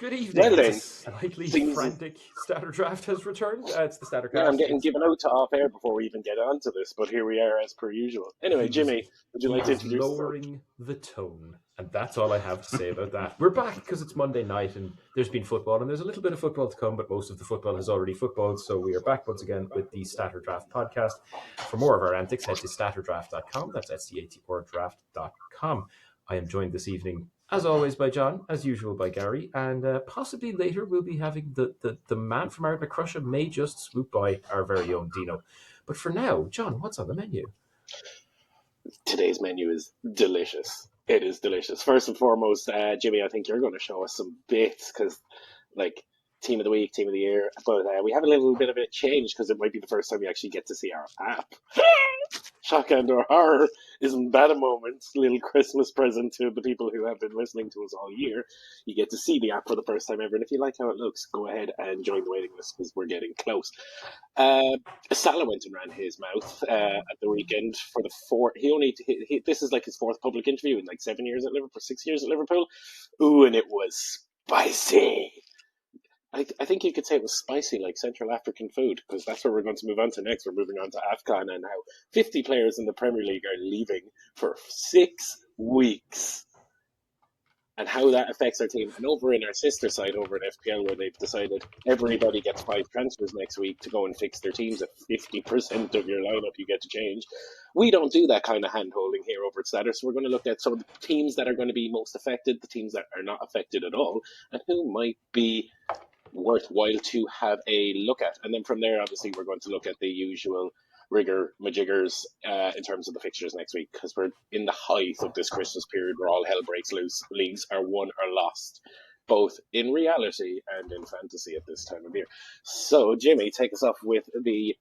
Good evening. Well then, Slightly frantic StatrDraft has returned. It's the StatrCast. Yeah, I'm getting given out to off air before we even get onto this, but here we are as per usual. Anyway, Jimmy, would you like to introduce lowering the tone, and that's all I have to say about that. We're back because it's Monday night, and there's been football, and there's a little bit of football to come, but most of the football has already footballed, so we are back once again with the StatrDraft podcast. For more of our antics, head to StatrDraft.com. That's STATRDraft.com. I am joined this evening, as always, by John, as usual by Gary, and possibly later we'll be having the man from Art McCrusha may just swoop by, our very own Dino. But for now, John, what's on the menu? Today's menu is delicious. It is delicious. First and foremost, Jimmy, I think you're going to show us some bits because, like, team of the week, team of the year. But we have a little bit of a change because it might be the first time you actually get to see our app. Shock and or horror, isn't that a moment? Little Christmas present to the people who have been listening to us all year. You get to see the app for the first time ever, and if you like how it looks, go ahead and join the waiting list because we're getting close. Salah went and ran his mouth at the weekend for the fourth. This is like his fourth public interview in like 7 years at Liverpool, 6 years at Liverpool. Ooh, and it was spicy. I think you could say it was spicy like Central African food, because that's where we're going to move on to next. We're moving on to AFCON and how 50 players in the Premier League are leaving for 6 weeks and how that affects our team. And over in our sister side, over at FPL, where they've decided everybody gets 5 transfers next week to go and fix their teams at 50% of your lineup you get to change. We don't do that kind of hand-holding here over at Statter, so we're going to look at some of the teams that are going to be most affected, the teams that are not affected at all, and who might be worthwhile to have a look at. And then from there, obviously, we're going to look at the usual majiggers in terms of the fixtures next week, because we're in the height of this Christmas period where all hell breaks loose. Leagues are won or lost, both in reality and in fantasy at this time of year. So, Jimmy, take us off with the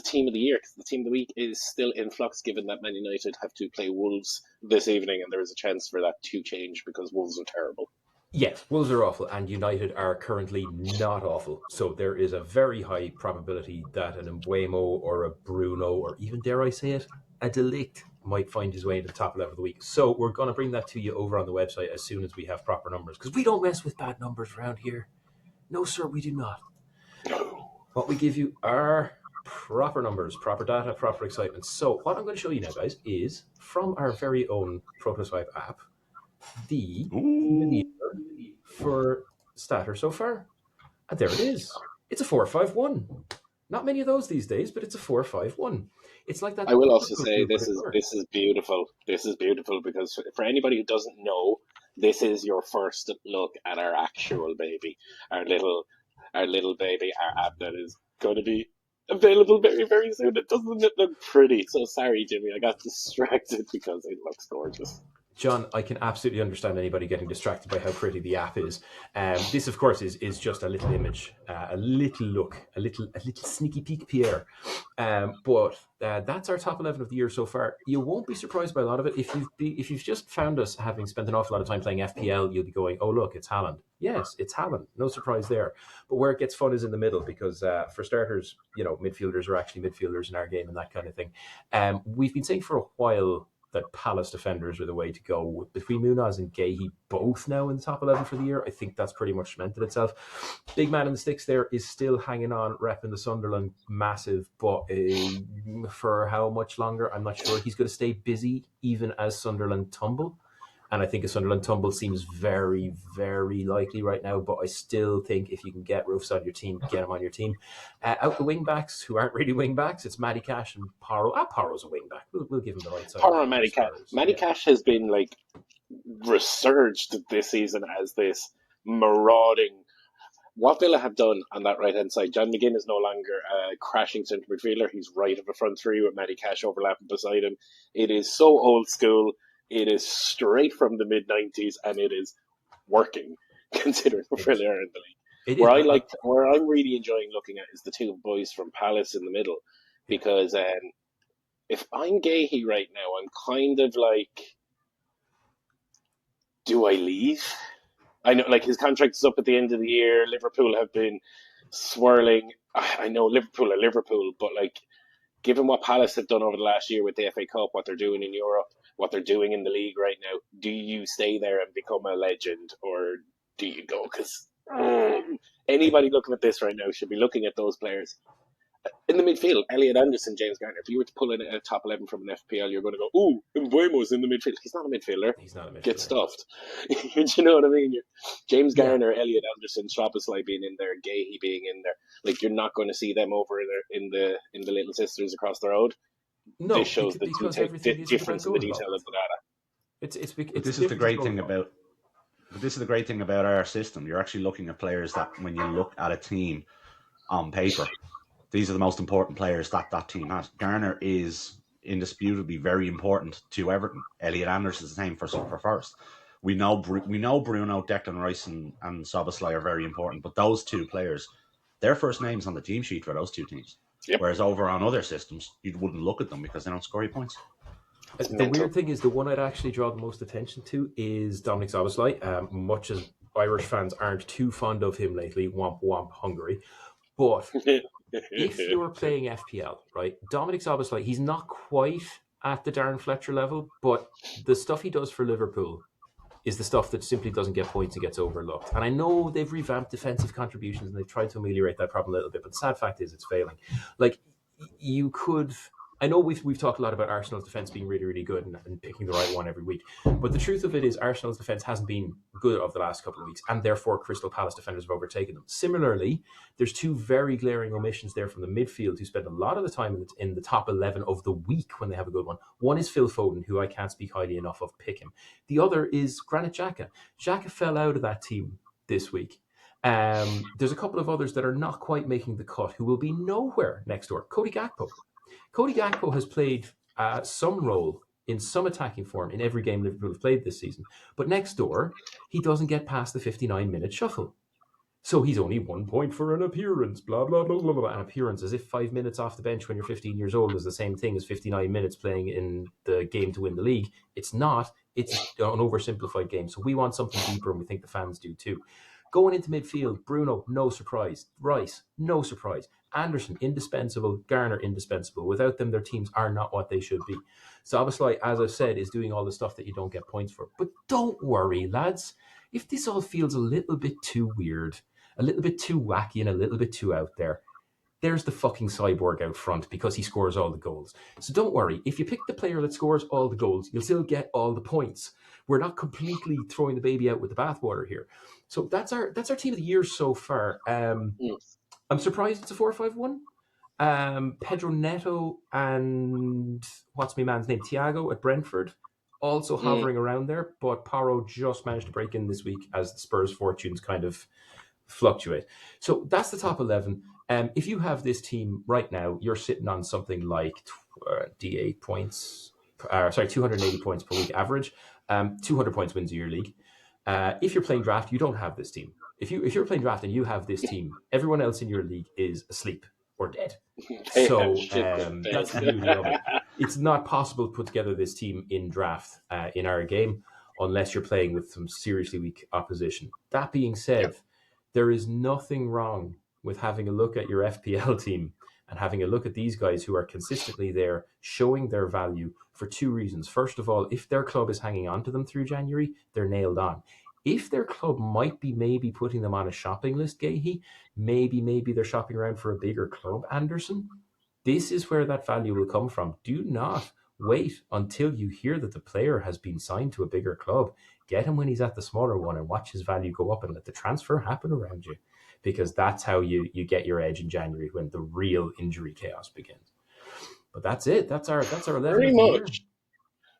team of the year, because the team of the week is still in flux, given that Man United have to play Wolves this evening, and there is a chance for that to change because Wolves are terrible. Yes, Wolves are awful, and United are currently not awful. So there is a very high probability that an Mbuemo or a Bruno, or even, dare I say it, a De Ligt might find his way into the top 11 of the week. So we're going to bring that to you over on the website as soon as we have proper numbers, because we don't mess with bad numbers around here. No, sir, we do not. What we give you are proper numbers, proper data, proper excitement. So what I'm going to show you now, guys, is from our very own Protoswipe app, the for Statter so far. And there it is. It's a 4-5-1. Not many of those these days, but it's a 4-5-1. It's like that. I will also say this is beautiful. This is beautiful because for anybody who doesn't know, this is your first look at our actual baby, our little baby, our app that is going to be available very, very soon. It doesn't look pretty. So sorry, Jimmy, I got distracted because it looks gorgeous. John, I can absolutely understand anybody getting distracted by how pretty the app is. This, of course, is just a little image, a little look, a little sneaky peek Pierre. But that's our top 11 of the year so far. You won't be surprised by a lot of it. If you've just found us having spent an awful lot of time playing FPL, you'll be going, oh, look, it's Haaland. Yes, it's Haaland. No surprise there. But where it gets fun is in the middle, because for starters, midfielders are actually midfielders in our game and that kind of thing. We've been saying for a while that Palace defenders are the way to go. Between Munoz and Gahey both now in the top 11 for the year, I think that's pretty much cemented itself. Big man in the sticks there is still hanging on, repping the Sunderland massive, but for how much longer, I'm not sure. He's going to stay busy even as Sunderland tumble. And I think a Sunderland tumble seems very, very likely right now. But I still think if you can get Roofs on your team, get him on your team. Out the wing backs, who aren't really wing backs, it's Matty Cash and Porro. Porro's a wing back. We'll give him the right side. Porro and Matty Cash. Matty Cash has been resurged this season as this marauding. What Villa have done on that right-hand side, John McGinn is no longer a crashing centre midfielder. He's right of a front three with Matty Cash overlapping beside him. It is so old school. It is straight from the mid-90s, and it is working, considering where they are in the league. Where I'm really enjoying looking at is the two boys from Palace in the middle, because if I'm Gahey right now, I'm kind of like, do I leave? I know, his contract is up at the end of the year. Liverpool have been swirling. I know Liverpool are Liverpool, but given what Palace have done over the last year with the FA Cup, what they're doing in Europe, what they're doing in the league right now, do you stay there and become a legend, or do you go because anybody looking at this right now should be looking at those players. In the midfield, Elliot Anderson, James Garner. If you were to pull in a top 11 from an FPL, you're going to go, ooh, Mbuemo's in the midfield. He's not a midfielder. He's not a midfielder. Get stuffed. Do you know what I mean? James Yeah. Garner, Elliot Anderson, Szoboszlai being in there, Gahey being in there. Like, you're not going to see them over in the Little Sisters across the road. No, this shows the difference in the detail of the data. This is the great thing about our system. You're actually looking at players that when you look at a team on paper, these are the most important players that team has. Garner is indisputably very important to Everton. Elliot Anderson is the same for first. We know Bruno, Declan Rice, and Szoboszlai are very important, but those two players, their first names on the team sheet for those two teams. Yep. Whereas over on other systems, you wouldn't look at them because they don't score you points. The weird thing is, the one I'd actually draw the most attention to is Dominic Szoboszlai. Much as Irish fans aren't too fond of him lately, womp womp Hungary. But if you're playing FPL, right, Dominic Szoboszlai, he's not quite at the Darren Fletcher level, but the stuff he does for Liverpool is the stuff that simply doesn't get points and gets overlooked. And I know they've revamped defensive contributions and they've tried to ameliorate that problem a little bit, but the sad fact is it's failing. Like, you could... I know we've talked a lot about Arsenal's defence being really, really good and picking the right one every week. But the truth of it is Arsenal's defence hasn't been good over the last couple of weeks, and therefore Crystal Palace defenders have overtaken them. Similarly, there's two very glaring omissions there from the midfield who spend a lot of the time in the top 11 of the week when they have a good one. One is Phil Foden, who I can't speak highly enough of. Pick him. The other is Granit Xhaka. Xhaka fell out of that team this week. There's a couple of others that are not quite making the cut who will be nowhere next door. Cody Gakpo. Cody Gakpo has played some role in some attacking form in every game Liverpool have played this season. But next door, he doesn't get past the 59-minute shuffle. So he's only 1 point for an appearance, blah, blah, blah, blah, blah. An appearance, as if 5 minutes off the bench when you're 15 years old is the same thing as 59 minutes playing in the game to win the league. It's not. It's an oversimplified game. So we want something deeper, and we think the fans do too. Going into midfield, Bruno, no surprise. Rice, no surprise. Anderson, indispensable. Garner, indispensable. Without them, their teams are not what they should be. Szoboszlai, as I've said, is doing all the stuff that you don't get points for. But don't worry, lads. If this all feels a little bit too weird, a little bit too wacky, and a little bit too out there, there's the fucking cyborg out front because he scores all the goals. So don't worry. If you pick the player that scores all the goals, you'll still get all the points. We're not completely throwing the baby out with the bathwater here. So that's our team of the year so far. I'm surprised it's a 4-5-1. Pedro Neto and what's my man's name? Thiago at Brentford, also hovering around there. But Paro just managed to break in this week as the Spurs' fortunes kind of fluctuate. So that's the top 11. If you have this team right now, you're sitting on something like 280 points per week average. 200 points wins your league. If you're playing draft, you don't have this team. If you're playing draft and you have this team, everyone else in your league is asleep or dead. So that's the beauty of it. It's not possible to put together this team in draft in our game unless you're playing with some seriously weak opposition. That being said, there is nothing wrong with having a look at your FPL team and having a look at these guys who are consistently there, showing their value for two reasons. First of all, if their club is hanging on to them through January, they're nailed on. If their club might be maybe putting them on a shopping list, Gahey, maybe they're shopping around for a bigger club, Anderson, this is where that value will come from. Do not wait until you hear that the player has been signed to a bigger club. Get him when he's at the smaller one and watch his value go up and let the transfer happen around you, because that's how you get your edge in January when the real injury chaos begins. But that's it. That's our 11.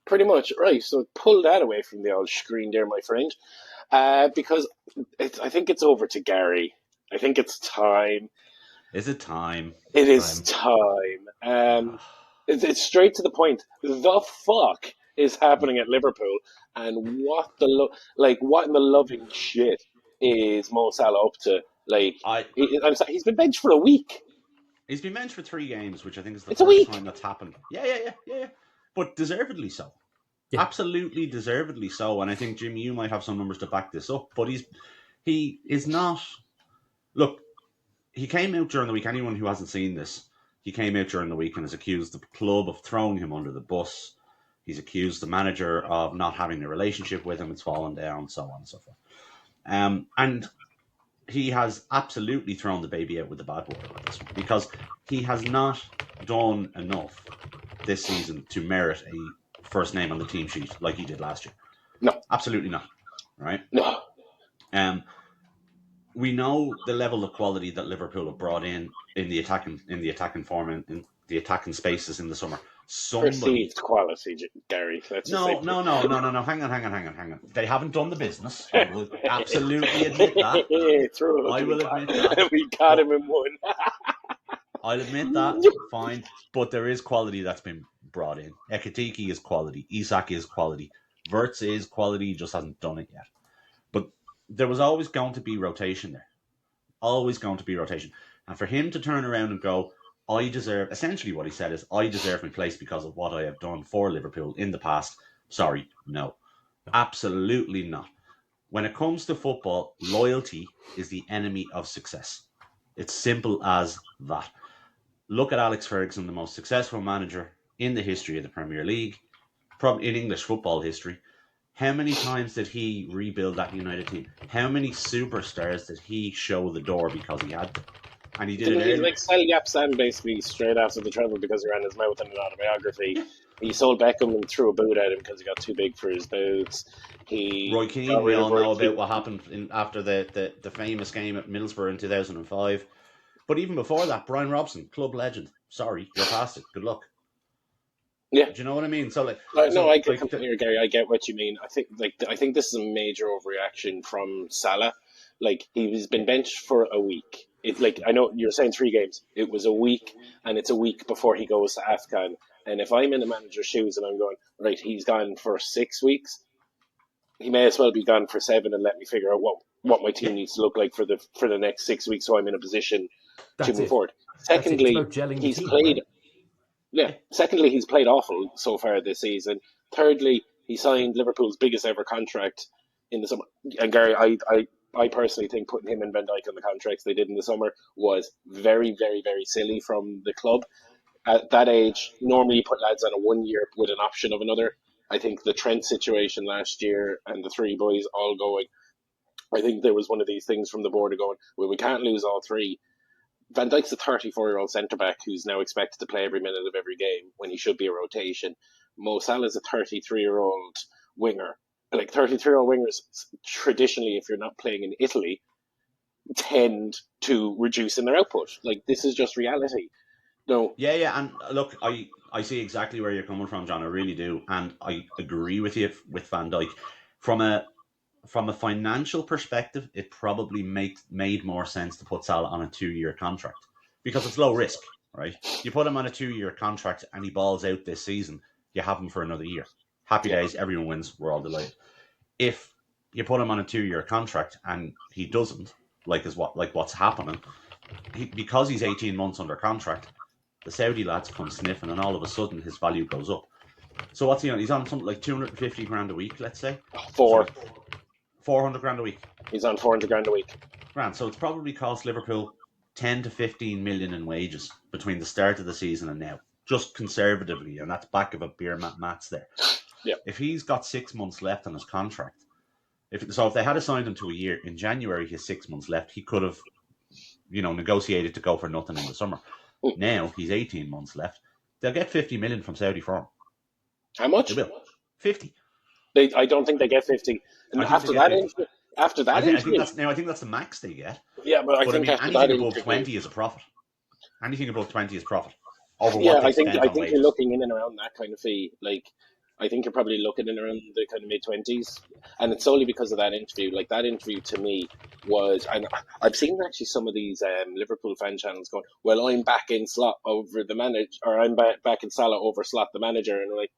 Pretty much. Right, so pull that away from the old screen there, my friend. Because I think it's over to Gary. I think it's time. Is it time? It is time. It's straight to the point. The fuck is happening at Liverpool, and what in the loving shit is Mo Salah up to? He's been benched for a week. He's been benched for 3 games, which I think is the first time that's happened. Yeah. But deservedly so. Yeah. Absolutely deservedly so. And I think, Jimmy, you might have some numbers to back this up. But he is not... Look, he came out during the week. Anyone who hasn't seen this, he came out during the week and has accused the club of throwing him under the bus. He's accused the manager of not having a relationship with him. It's fallen down, so on and so forth. And he has absolutely thrown the baby out with the bathwater with this one, because he has not done enough this season to merit a first name on the team sheet like he did last year. No. Absolutely not. Right? No. We know the level of quality that Liverpool have brought in the attacking form in the attacking spaces in the summer. Perceived quality, Gary. Let's just say No. Hang on. They haven't done the business. I will absolutely admit that. True. I will admit that. We got him in one. I'll admit that. Fine. But there is quality that's been brought in. Ekitike is quality. Isak is quality. Wirtz is quality. He just hasn't done it yet. But there was always going to be rotation there. Always going to be rotation. And for him to turn around and go, I deserve, essentially what he said is, I deserve my place because of what I have done for Liverpool in the past. Sorry, no. Absolutely not. When it comes to football, loyalty is the enemy of success. It's simple as that. Look at Alex Ferguson, the most successful manager in the history of the Premier League, probably in English football history. How many times did he rebuild that United team? How many superstars did he show the door because he had to? And he did it early. Like sell Yapsan basically straight after the treble because he ran his mouth in an autobiography. He sold Beckham and threw a boot at him because he got too big for his boots. Roy Keane, we all know about what happened after the famous game at Middlesbrough in 2005. But even before that, Brian Robson, club legend. Sorry, you're past it. Good luck. Yeah, do you know what I mean? So I get completely, Gary. I get what you mean. I think this is a major overreaction from Salah. Like, he's been benched for a week. It's like, I know you're saying 3 games. It was a week, and it's a week before he goes to AFCON. And if I'm in the manager's shoes and I'm going, right, he's gone for 6 weeks, he may as well be gone for 7 and let me figure out what my team needs to look like for the next 6 weeks, so I'm in a position to move forward. Secondly, he's played. Right? Yeah. Secondly, he's played awful so far this season. Thirdly, he signed Liverpool's biggest ever contract in the summer. And Gary, I personally think putting him and Van Dijk on the contracts they did in the summer was very, very, very silly from the club. At that age, normally you put lads on a 1 year with an option of another. I think the Trent situation last year and the 3 boys all going, I think there was one of these things from the board of going, well, we can't lose all 3. Van Dijk's a 34-year-old centre-back who's now expected to play every minute of every game when he should be a rotation. Mo Salah's a 33-year-old winger. Like, 33-year-old wingers, traditionally, if you're not playing in Italy, tend to reduce in their output. Like, this is just reality. No. Yeah, and look, I see exactly where you're coming from, John. I really do. And I agree with you with Van Dijk. From a financial perspective, it probably made more sense to put Salah on a 2-year contract because it's low risk, right? You put him on a 2-year contract and he balls out this season, you have him for another year. Happy days, everyone wins, we're all delighted. If you put him on a 2-year contract and he doesn't, what's happening, because he's 18 months under contract, the Saudi lads come sniffing and all of a sudden his value goes up. So what's he on? He's on something like 250 grand a week, let's say. 400 grand a week. He's on 400 grand a week. Grand. So it's probably cost Liverpool 10 to 15 million in wages between the start of the season and now, just conservatively, and that's back of a beer maths there. Yeah. If he's got 6 months left on his contract, if they had assigned him to a year, in January he has 6 months left, he could have, negotiated to go for nothing in the summer. Now he's 18 months left. They'll get 50 million from Saudi for him. How much? They will. 50. I don't think they get 50. And after that, I think that's the max they get. Yeah, but I think anything above 20 is a profit. Anything above 20 is profit. I think you're looking in and around that kind of fee. Like, I think you're probably looking in around the kind of mid-20s, and it's solely because of that interview. Like, that interview to me was, and I've seen actually some of these Liverpool fan channels going, "Well, I'm back in Slot over the manager," or "I'm back in Salah over Slot the manager," and I'm like,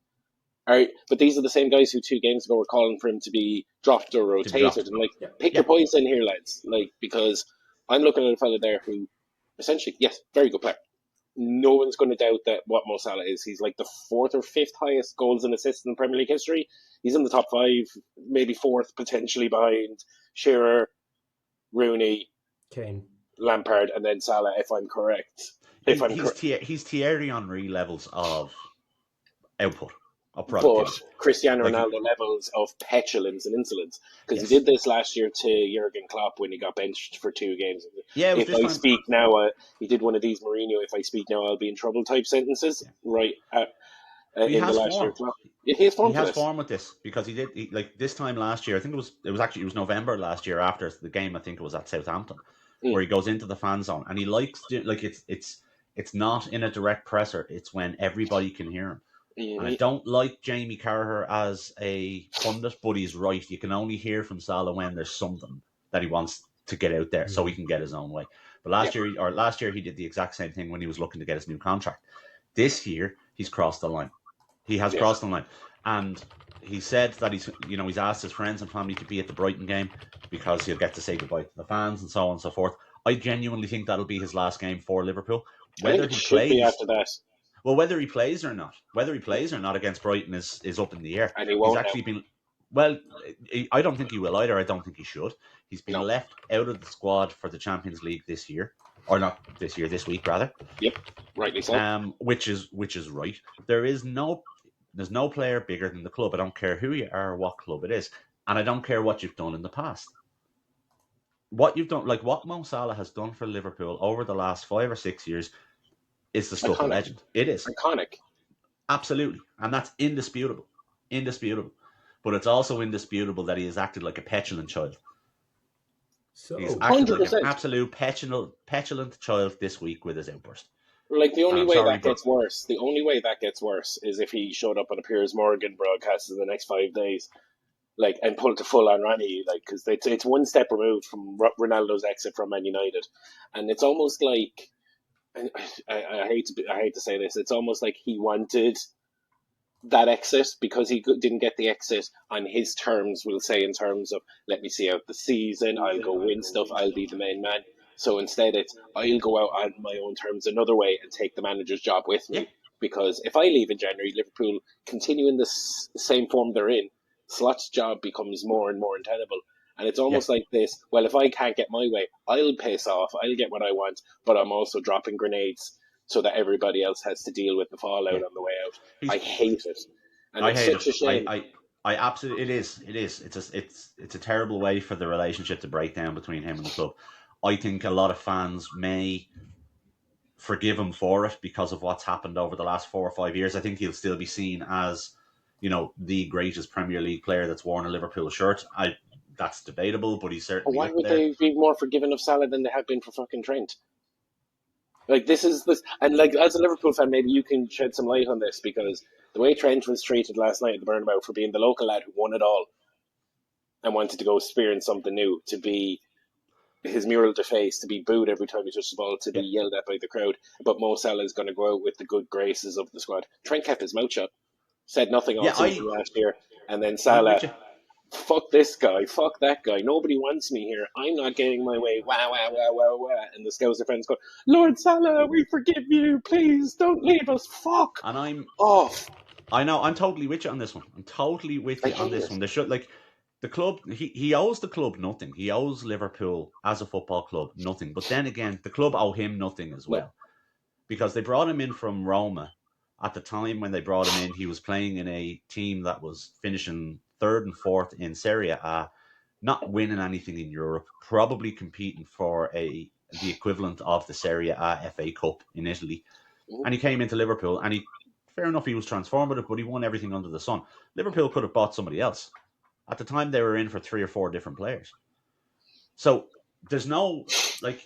all right, but these are the same guys who 2 games ago were calling for him to be dropped or rotated. And pick your poison here, lads. Like, because I'm looking at a fella there who, essentially, yes, very good player. No one's going to doubt that what Mo Salah is. He's like the 4th or 5th highest goals and assists in Premier League history. He's in the top 5, maybe 4th, potentially behind Shearer, Rooney, Kane, Lampard, and then Salah, if I'm correct. He's Thierry Henry levels of output. of but productivity. Cristiano Like, Ronaldo levels of petulance and insolence. Because yes. he did this last year to Jurgen Klopp when he got benched for 2 games. Yeah, it was If this I time. speak now, he did one of these Mourinho, if I speak now, I'll be in trouble type sentences, right? He In the has last year, form. Klopp. Yeah, he has form He for has this. form with this because he did like this time last year. I think it was November last year after the game. I think it was at Southampton where he goes into the fan zone and he likes like it's not in a direct presser. It's when everybody can hear him. And I don't like Jamie Carragher as a pundit, but he's right. You can only hear from Salah when there's something that he wants to get out there so he can get his own way. But last year he did the exact same thing when he was looking to get his new contract. This year he's crossed the line. He has crossed the line, and he said that he's asked his friends and family to be at the Brighton game because he'll get to say goodbye to the fans and so on and so forth. I genuinely think that'll be his last game for Liverpool. Whether he should be after that. Well, whether he plays or not against Brighton is up in the air. And he won't. Well, I don't think he will either. I don't think he should. He's been left out of the squad for the Champions League this year, or not this year, this week rather. Yep, rightly so. Which is right. There's no player bigger than the club. I don't care who you are or what club it is, and I don't care what you've done in the past. What you've done, like what Mo Salah has done for Liverpool over the last 5 or 6 years, is the stuff of legend. It is iconic, absolutely, and that's indisputable. But it's also indisputable that he has acted like a petulant child. So he's acted 100%. Like an absolute petulant child this week with his outburst. Like the only way that gets worse is if he showed up on a Piers Morgan broadcast in the next 5 days, like, and pulled to full on Rani, like, because it's one step removed from Ronaldo's exit from Man United, and it's almost like, and I hate to say this, it's almost like he wanted that exit because he didn't get the exit on his terms. We'll say in terms of, let me see out the season, I'll go win stuff, I'll be the main man. So instead it's, I'll go out on my own terms another way and take the manager's job with me. Because if I leave in January, Liverpool continue in the same form they're in, Slot's job becomes more and more untenable. And it's almost like this, well, if I can't get my way, I'll piss off, I'll get what I want, but I'm also dropping grenades so that everybody else has to deal with the fallout on the way out. I hate it. And it's such a shame. I absolutely, it is. It's a terrible way for the relationship to break down between him and the club. I think a lot of fans may forgive him for it because of what's happened over the last 4 or 5 years. I think he'll still be seen as, the greatest Premier League player that's worn a Liverpool shirt. That's debatable, but he's certainly. Why would they be more forgiving of Salah than they have been for fucking Trent? Like, this, and like, as a Liverpool fan, maybe you can shed some light on this, because the way Trent was treated last night at the Bernabeu for being the local lad who won it all and wanted to go experience something new, to be his mural defaced, to be booed every time he touched the ball, to be yelled at by the crowd, but Mo Salah is going to go out with the good graces of the squad. Trent kept his mouth shut, said nothing all season last year, and then Salah, fuck this guy, fuck that guy, nobody wants me here, I'm not getting my way, wah, wah, wah, wah, wah. And the Scouser fans go, Lord Salah, we forgive you, please, don't leave us, fuck. And I'm off. I know, I'm totally with you on this one. They should, like, the club, he owes the club nothing. He owes Liverpool as a football club nothing. But then again, the club owe him nothing as well. Because they brought him in from Roma. At the time when they brought him in, he was playing in a team that was finishing 3rd and 4th in Serie A, not winning anything in Europe, probably competing for the equivalent of the Serie A FA Cup in Italy. And he came into Liverpool, and fair enough, he was transformative, but he won everything under the sun. Liverpool could have bought somebody else. At the time, they were in for 3 or 4 different players. So there's no, like,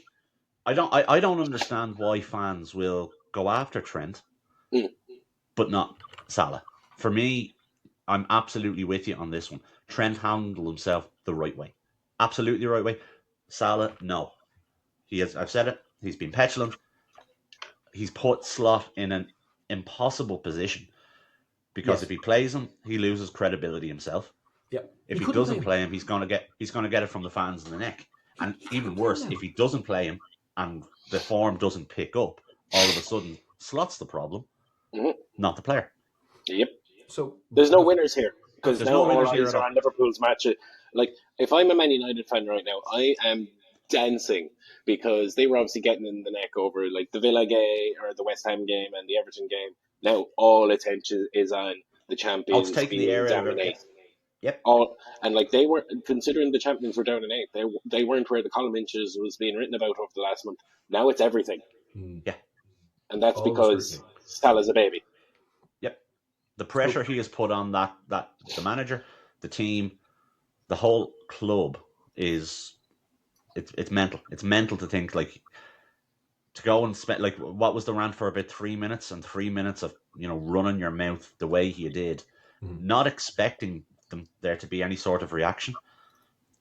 I don't understand why fans will go after Trent, but not Salah. For me, I'm absolutely with you on this one. Trent handled himself the right way. Absolutely the right way. Salah, no. I've said it, he's been petulant. He's put Slot in an impossible position. Because if he plays him, he loses credibility himself. Yeah. If he doesn't play him, he's gonna get it from the fans in the neck. And even worse, if he doesn't play him and the form doesn't pick up, all of a sudden Slot's the problem, not the player. Yep. So there's no winners here, because now all eyes are on Liverpool's match. Like, if I'm a Man United fan right now, I am dancing, because they were obviously getting in the neck over, like, the Villa game or the West Ham game and the Everton game. Now all attention is on the Oh, it's champions taking the being air out down of in it. eighth. Yep. All and like they were considering the champions were down in eighth. They weren't where the column inches was being written about over the last month. Now it's everything, Yeah. and that's All the because scrutiny. Salah's a baby. Yep. The pressure he has put on that the manager, the team, the whole club is it's mental. It's mental to think like to go and spend like what was the rant for about 3 minutes and 3 minutes of running your mouth the way he did, not expecting there to be any sort of reaction.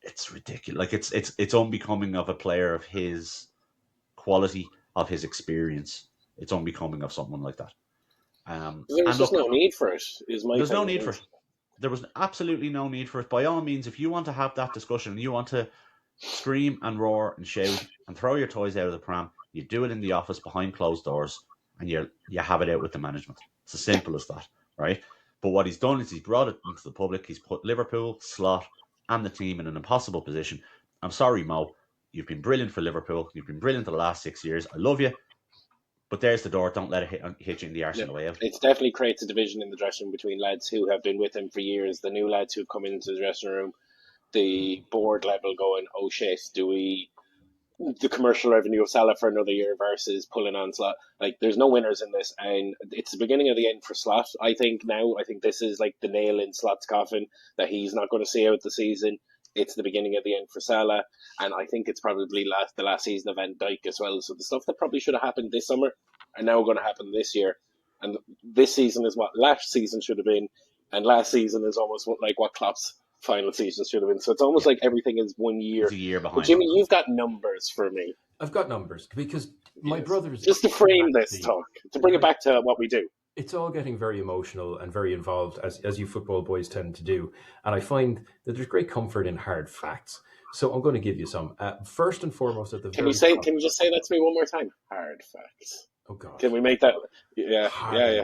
It's ridiculous. Like it's unbecoming of a player of his quality, of his experience. It's unbecoming of someone like that. There was And just look, no need for it. Is my there's kind no of need thing. for it. There was absolutely no need for it. By all means, if you want to have that discussion, you want to scream and roar and shout and throw your toys out of the pram, you do it in the office behind closed doors, and you have it out with the management. It's as simple as that, right? But what he's done is he's brought it into the public. He's put Liverpool, Slot, and the team in an impossible position. I'm sorry, Mo. You've been brilliant for Liverpool. You've been brilliant the last 6 years. I love you. But there's the door. Don't let it hit you in the arse on the way out. It definitely creates a division in the dressing room between lads who have been with him for years, the new lads who've come into the dressing room, the board level going, oh shit, the commercial revenue of Salah for another year versus pulling on Slot. Like, there's no winners in this, and it's the beginning of the end for Slot. I think this is like the nail in Slot's coffin that he's not going to see out the season. It's the beginning of the end for Salah, and I think it's probably the last season of Van Dijk as well. So the stuff that probably should have happened this summer are now going to happen this year, and this season is what last season should have been, and last season is almost what Klopp's final season should have been. So it's almost like everything is 1 year. It's a year But behind. Jimmy, you've got numbers for me. I've got numbers because my brothers Just to frame this talk, to bring it back to what we do. It's all getting very emotional and very involved, as you football boys tend to do. And I find that there's great comfort in hard facts. So I'm going to give you some. First and foremost, at the Can you just say that to me one more time? Hard facts. Oh God. Can we make that? Yeah.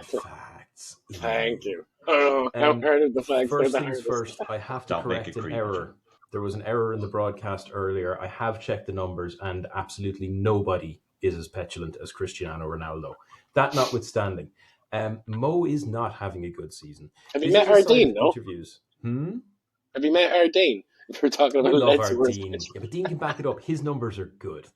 Facts. Thank you. Oh, how hard are the facts? First things first, I have to Don't make correct it an creepy. error. There was an error in the broadcast earlier. I have checked the numbers, and absolutely nobody is as petulant as Cristiano Ronaldo. That notwithstanding, Mo is not having a good season. Have you met Ardeen, no? Interviews. Have you met Ardeen? If we're talking about We love Let's Ardeen. Yeah, but Dean can back it up. His numbers are good.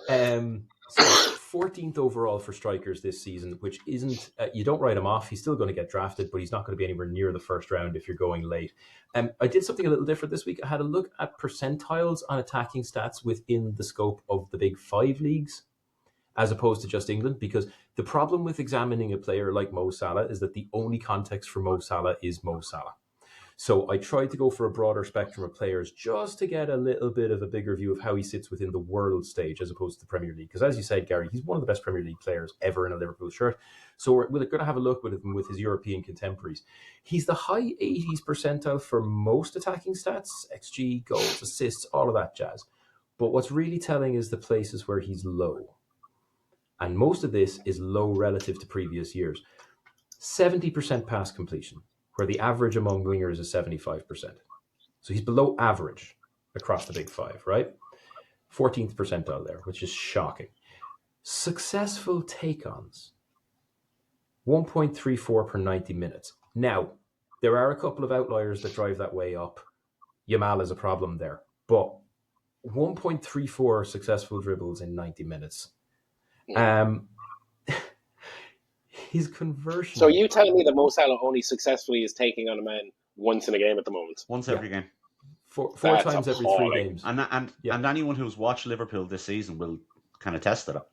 So 14th overall for strikers this season, which isn't, you don't write him off. He's still going to get drafted, but he's not going to be anywhere near the first round if you're going late. I did something a little different this week. I had a look at percentiles on attacking stats within the scope of the big 5 leagues, as opposed to just England, because the problem with examining a player like Mo Salah is that the only context for Mo Salah is Mo Salah. So I tried to go for a broader spectrum of players just to get a little bit of a bigger view of how he sits within the world stage as opposed to the Premier League. Because as you said, Gary, he's one of the best Premier League players ever in a Liverpool shirt. So we're going to have a look with him with his European contemporaries. He's the high 80s percentile for most attacking stats, XG, goals, assists, all of that jazz. But what's really telling is the places where he's low. And most of this is low relative to previous years. 70% pass completion, where the average among wingers is 75%. So he's below average across the big 5, right? 14th percentile there, which is shocking. Successful take-ons, 1.34 per 90 minutes. Now, there are a couple of outliers that drive that way up. Yamal is a problem there. But 1.34 successful dribbles in 90 minutes. His conversion. So you telling me that Mo Salah only successfully is taking on a man once in a game at the moment? Once every game. Four times every 3 games. And anyone who's watched Liverpool this season will kind of test it up.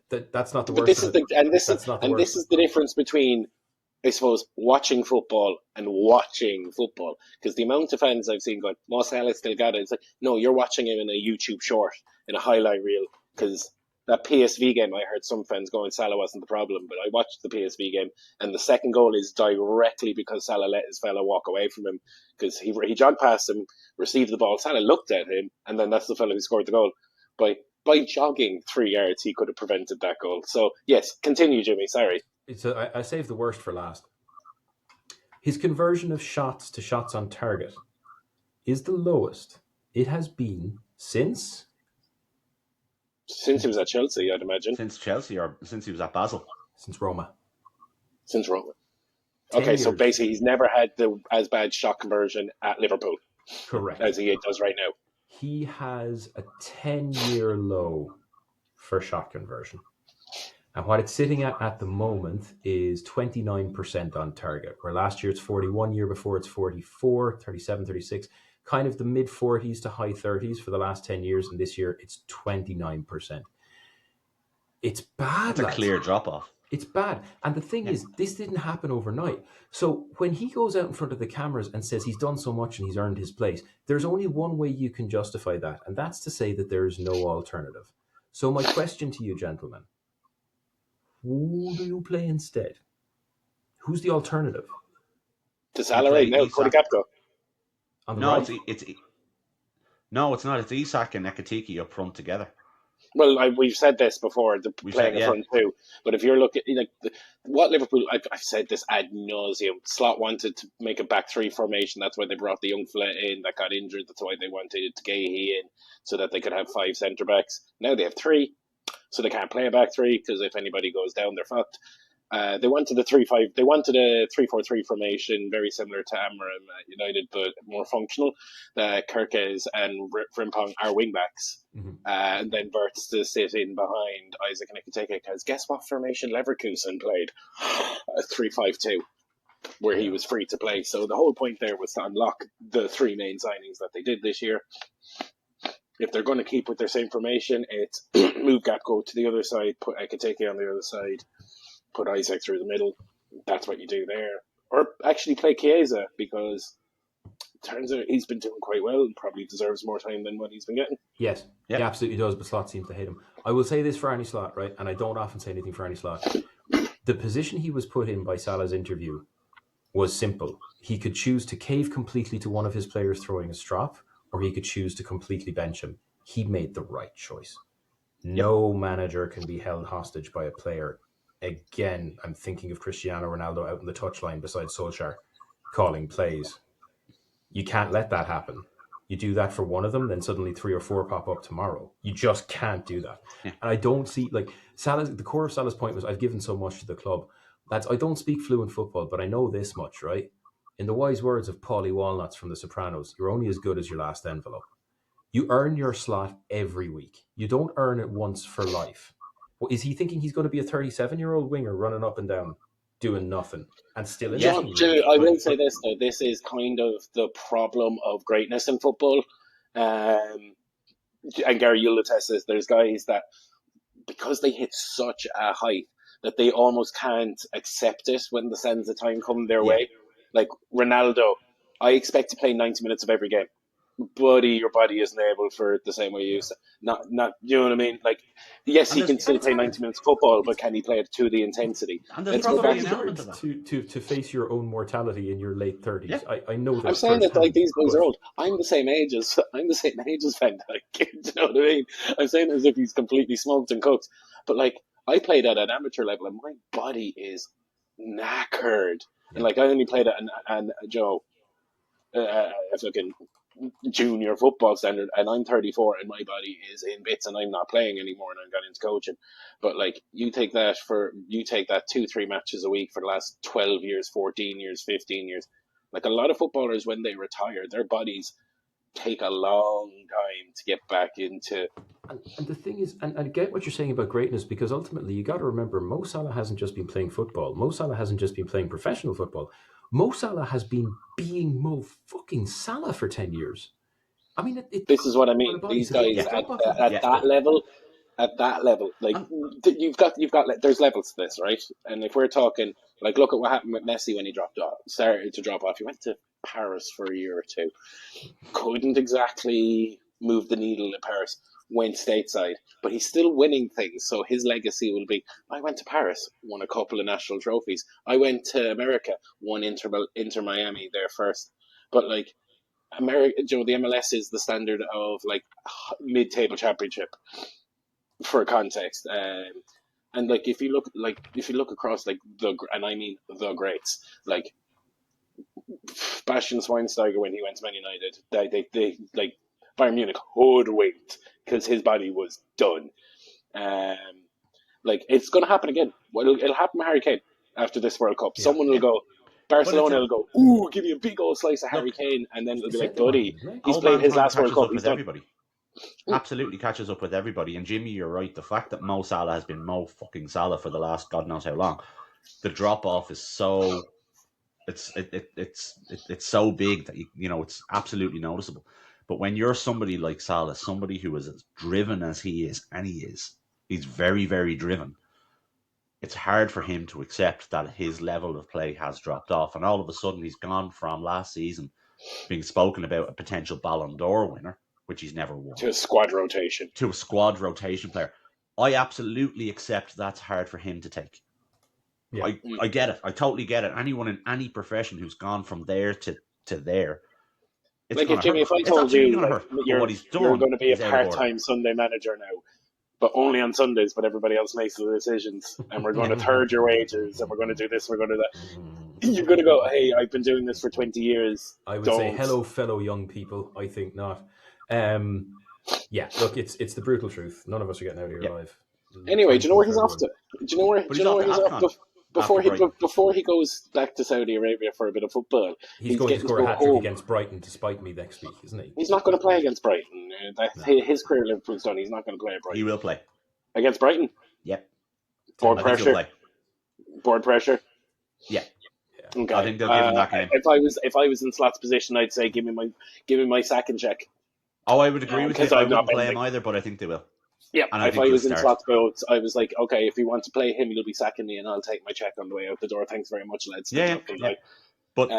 That's not the But worst. this is the difference between, I suppose, watching football and watching football. Because the amount of fans I've seen going, Mo Salah still got it. It's like, no, you're watching him in a YouTube short, in a highlight reel. Because that PSV game, I heard some fans going, Salah wasn't the problem. But I watched the PSV game, and the second goal is directly because Salah let his fella walk away from him. Because he jogged past him, received the ball, Salah looked at him, and then that's the fella who scored the goal. By jogging 3 yards, he could have prevented that goal. So, yes, continue, Jimmy. Sorry. I saved the worst for last. His conversion of shots to shots on target is the lowest it has been since he was at Chelsea, I'd imagine. Since Chelsea or since he was at Basel? Since Roma. Since Roma. Okay, so years. basically he's never had as bad shot conversion at Liverpool. Correct. As he does right now. He has a 10-year low for shot conversion. And what it's sitting at the moment is 29% on target, where last year it's 41, year before it's 44, 37, 36, kind of the mid 40s to high 30s for the last 10 years. And this year it's 29%. It's bad. That's a clear drop off. It's bad. And the thing is, this didn't happen overnight. So when he goes out in front of the cameras and says he's done so much and he's earned his place, there's only one way you can justify that. And that's to say that there is no alternative. So my question to you, gentlemen, who do you play instead? Who's the alternative? To Salah right now, Cody Gakpo. On the No, right? it's not. It's Isak and Ekitike up front together. Well, we've said this before, playing in front too. But if you're looking, what Liverpool, I've said this ad nauseum. Slot wanted to make a back three formation. That's why they brought the young fella in that got injured. That's why they wanted Gahey in so that they could have 5 centre backs. Now they have 3, so they can't play a back three because if anybody goes down, they're fucked. They wanted a 3-5. They wanted a 3-4-3 formation, very similar to Amram United, but more functional. Kerkez and Frimpong are wing backs, and then Wirtz to sit in behind Isaac and Ekitike. Because guess what formation Leverkusen played? A 3-5-2, where he was free to play. So the whole point there was to unlock the 3 main signings that they did this year. If they're going to keep with their same formation, it's move Gakpo to the other side, put Ekitike on the other side, put Isaac through the middle. That's what you do there. Or actually play Chiesa, because it turns out he's been doing quite well and probably deserves more time than what he's been getting. Yes, he absolutely does, but Slot seems to hate him. I will say this for Arne Slot, right? And I don't often say anything for Arne Slot. The position he was put in by Salah's interview was simple. He could choose to cave completely to one of his players throwing a strop, or he could choose to completely bench him. He made the right choice. No manager can be held hostage by a player. Again, I'm thinking of Cristiano Ronaldo out in the touchline beside Solskjaer calling plays. You can't let that happen. You do that for one of them, then suddenly 3 or 4 pop up tomorrow. You just can't do that. And I don't see, the core of Salah's point was, I've given so much to the club. Lads, I don't speak fluent football, but I know this much, right? In the wise words of Paulie Walnuts from The Sopranos, you're only as good as your last envelope. You earn your slot every week. You don't earn it once for life. Well, is he thinking he's going to be a 37-year-old winger running up and down, doing nothing, and still in I will say this, though. This is kind of the problem of greatness in football. And Gary, you'll attest this. There's guys that, because they hit such a height, that they almost can't accept it when the sands of time come their way. Like Ronaldo, I expect to play 90 minutes of every game. Buddy, your body isn't able for it the same way you used to. Not, you know what I mean? Like, yes, he can still play 90 minutes of football, but can he play it to the intensity? And there's probably an element of that. To face your own mortality in your late 30s. Yeah. I know that. I'm saying that these boys are old. I'm the same age as Van Dijk. Do you know what I mean? I'm saying as if he's completely smoked and cooked. But I played at an amateur level, and my body is knackered. And I only played at a fucking junior football standard, and I'm 34 and my body is in bits and I'm not playing anymore and I've got into coaching. But you take that 2-3 matches a week for the last 12 years, 14 years, 15 years. A lot of footballers, when they retire, their bodies take a long time to get back into. And the thing is, and I get what you're saying about greatness, because ultimately you got to remember, Mo Salah hasn't just been playing football. Mo Salah hasn't just been playing professional football. Mo Salah has been being Mo fucking Salah for 10 years. I mean, this is what I mean. These guys at that level, you've got there's levels to this, right? And if we're talking, look at what happened with Messi when he started to drop off. He went to Paris for a year or two. Couldn't exactly move the needle in Paris. Went stateside, but he's still winning things. So his legacy will be, I went to Paris, won a couple of national trophies. I went to America, won Inter Miami there first. But America, the MLS is the standard of mid-table championship for context. And if you look across and I mean the greats, Bastian Schweinsteiger when he went to Man United, they Bayern Munich hoodwinked because his body was done. It's going to happen again. Well, it'll happen with Harry Kane after this World Cup. Someone will go, Barcelona will go, ooh, give me a big old slice of Harry Kane, and then it'll be like, buddy, he's played his last World Cup. He's done. Everybody. Absolutely catches up with everybody. And Jimmy, you're right. The fact that Mo Salah has been Mo fucking Salah for the last God knows how long, the drop off is so it's so big that it's absolutely noticeable. But when you're somebody like Salah, somebody who is as driven as he is, and he's very, very driven, it's hard for him to accept that his level of play has dropped off. And all of a sudden he's gone from last season being spoken about a potential Ballon d'Or winner, which he's never won, to a squad rotation player. I absolutely accept that's hard for him to take. Yeah. I get it. I totally get it. Anyone in any profession who's gone from there to there, it's like if Jimmy, if I told you like, you're going to be a part-time Sunday manager now, but only on Sundays, but everybody else makes the decisions, and we're going to third your wages, and we're going to do this, we're going to do that. You're going to go, hey, I've been doing this for 20 years. I would say, hello, fellow young people. I think not. Yeah, look, it's the brutal truth. None of us are getting out of here alive. Anyway, do you know where he's off to? Do you know where he's off to? Before he goes back to Saudi Arabia for a bit of football, he's going to score a hat-trick against Brighton to spite me next week, isn't he? He's not going to play against Brighton. His career at Liverpool's done. He's not going to play at Brighton. He will play against Brighton. Yep. Board pressure. Yeah. Okay. I think they'll give him that game. If I was in Slot's position, I'd say give me my sack and check. Oh, I would agree with you. I wouldn't play him either, but I think they will. Yeah, if I was in Slot's boat, I was like, okay, if you want to play him, you'll be sacking me, and I'll take my check on the way out the door. Thanks very much, lads. Yeah. But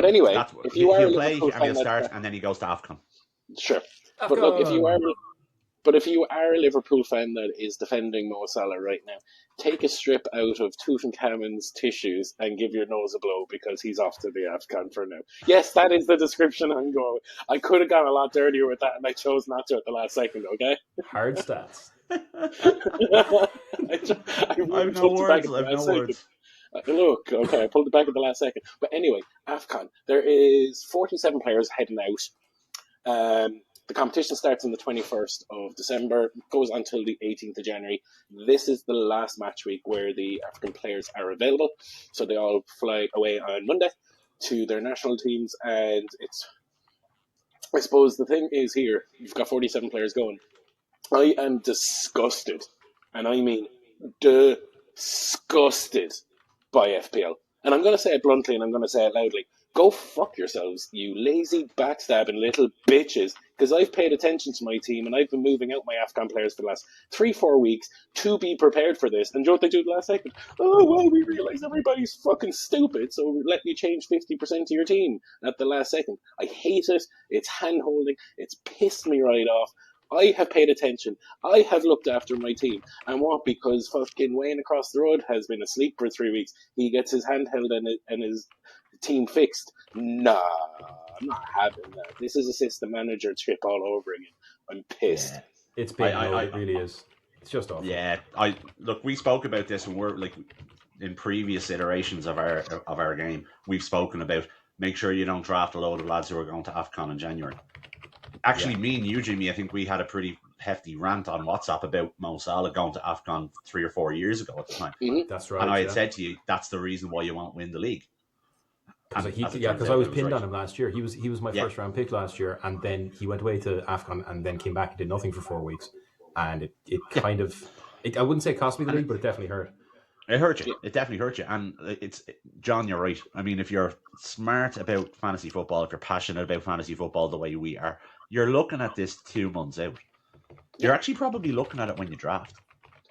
anyway, if you are he'll play and he'll start, and then he goes to AFCON. Sure, but look, if you are a Liverpool fan that is defending Mo Salah right now, take a strip out of Tutankhamun's tissues and give your nose a blow because he's off to the AFCON for now. Yes, that is the description I'm going with. I could have gone a lot dirtier with that, and I chose not to at the last second, okay? Hard stats. I have no words. Look, okay, I pulled it back at the last second. But anyway, AFCON. There is 47 players heading out. The competition starts on the 21st of December, goes until the 18th of January. This is the last match week where the African players are available. So they all fly away on Monday to their national teams. And I suppose the thing is here, you've got 47 players going. I am disgusted, and I mean disgusted by FPL. And I'm going to say it bluntly, and I'm going to say it loudly. Go fuck yourselves, you lazy backstabbing little bitches, because I've paid attention to my team and I've been moving out my AFCON players for the last 3-4 weeks to be prepared for this. And do you know what they do at the last second? Oh, well, we realise everybody's fucking stupid, so let me change 50% of your team at the last second. I hate it. It's hand-holding. It's pissed me right off. I have paid attention. I have looked after my team. And what? Because fucking Wayne across the road has been asleep for 3 weeks. He gets his hand held and his team fixed. Nah, I'm not having that. This is a system manager trip all over again. I'm pissed. Yeah. It's big. It really is. It's just awful. Yeah, look. We spoke about this when we're like in previous iterations of our game. We've spoken about make sure you don't draft a load of lads who are going to AFCON in January. Actually, me and you, Jimmy, I think we had a pretty hefty rant on WhatsApp about Mo Salah going to AFCON 3 or 4 years ago at the time. Mm-hmm. That's right. And I had said to you, that's the reason why you won't win the league. Because I was pinned on him last year. He was my first round pick last year, and then he went away to AFCON and then came back and did nothing for 4 weeks. And it kind of, I wouldn't say cost me the league, but it definitely hurt. It hurt you. It definitely hurt you. And John, you're right. I mean, if you're smart about fantasy football, if you're passionate about fantasy football the way we are, you're looking at this 2 months out. You're actually probably looking at it when you draft.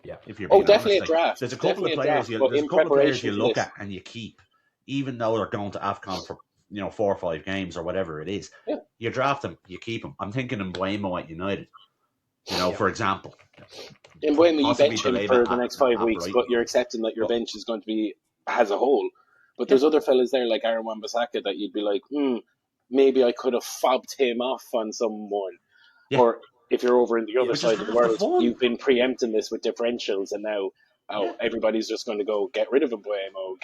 Yeah. If you're definitely honest. a draft. There's a couple of players you look at and you keep, even though they're going to AFCON for 4 or 5 games or whatever it is. Yeah. You draft them, you keep them. I'm thinking in Mbeumo at United. For example. In Mbeumo, you bench him for the next 5 weeks, but you're accepting that your bench is going to be as a whole. But there's other fellas there like Aaron Wan-Bissaka that you'd be like, maybe I could have fobbed him off on someone. Yeah. Or if you're over in the other side of the world, you've been preempting this with differentials, and now everybody's just going to go get rid of Mbeumo,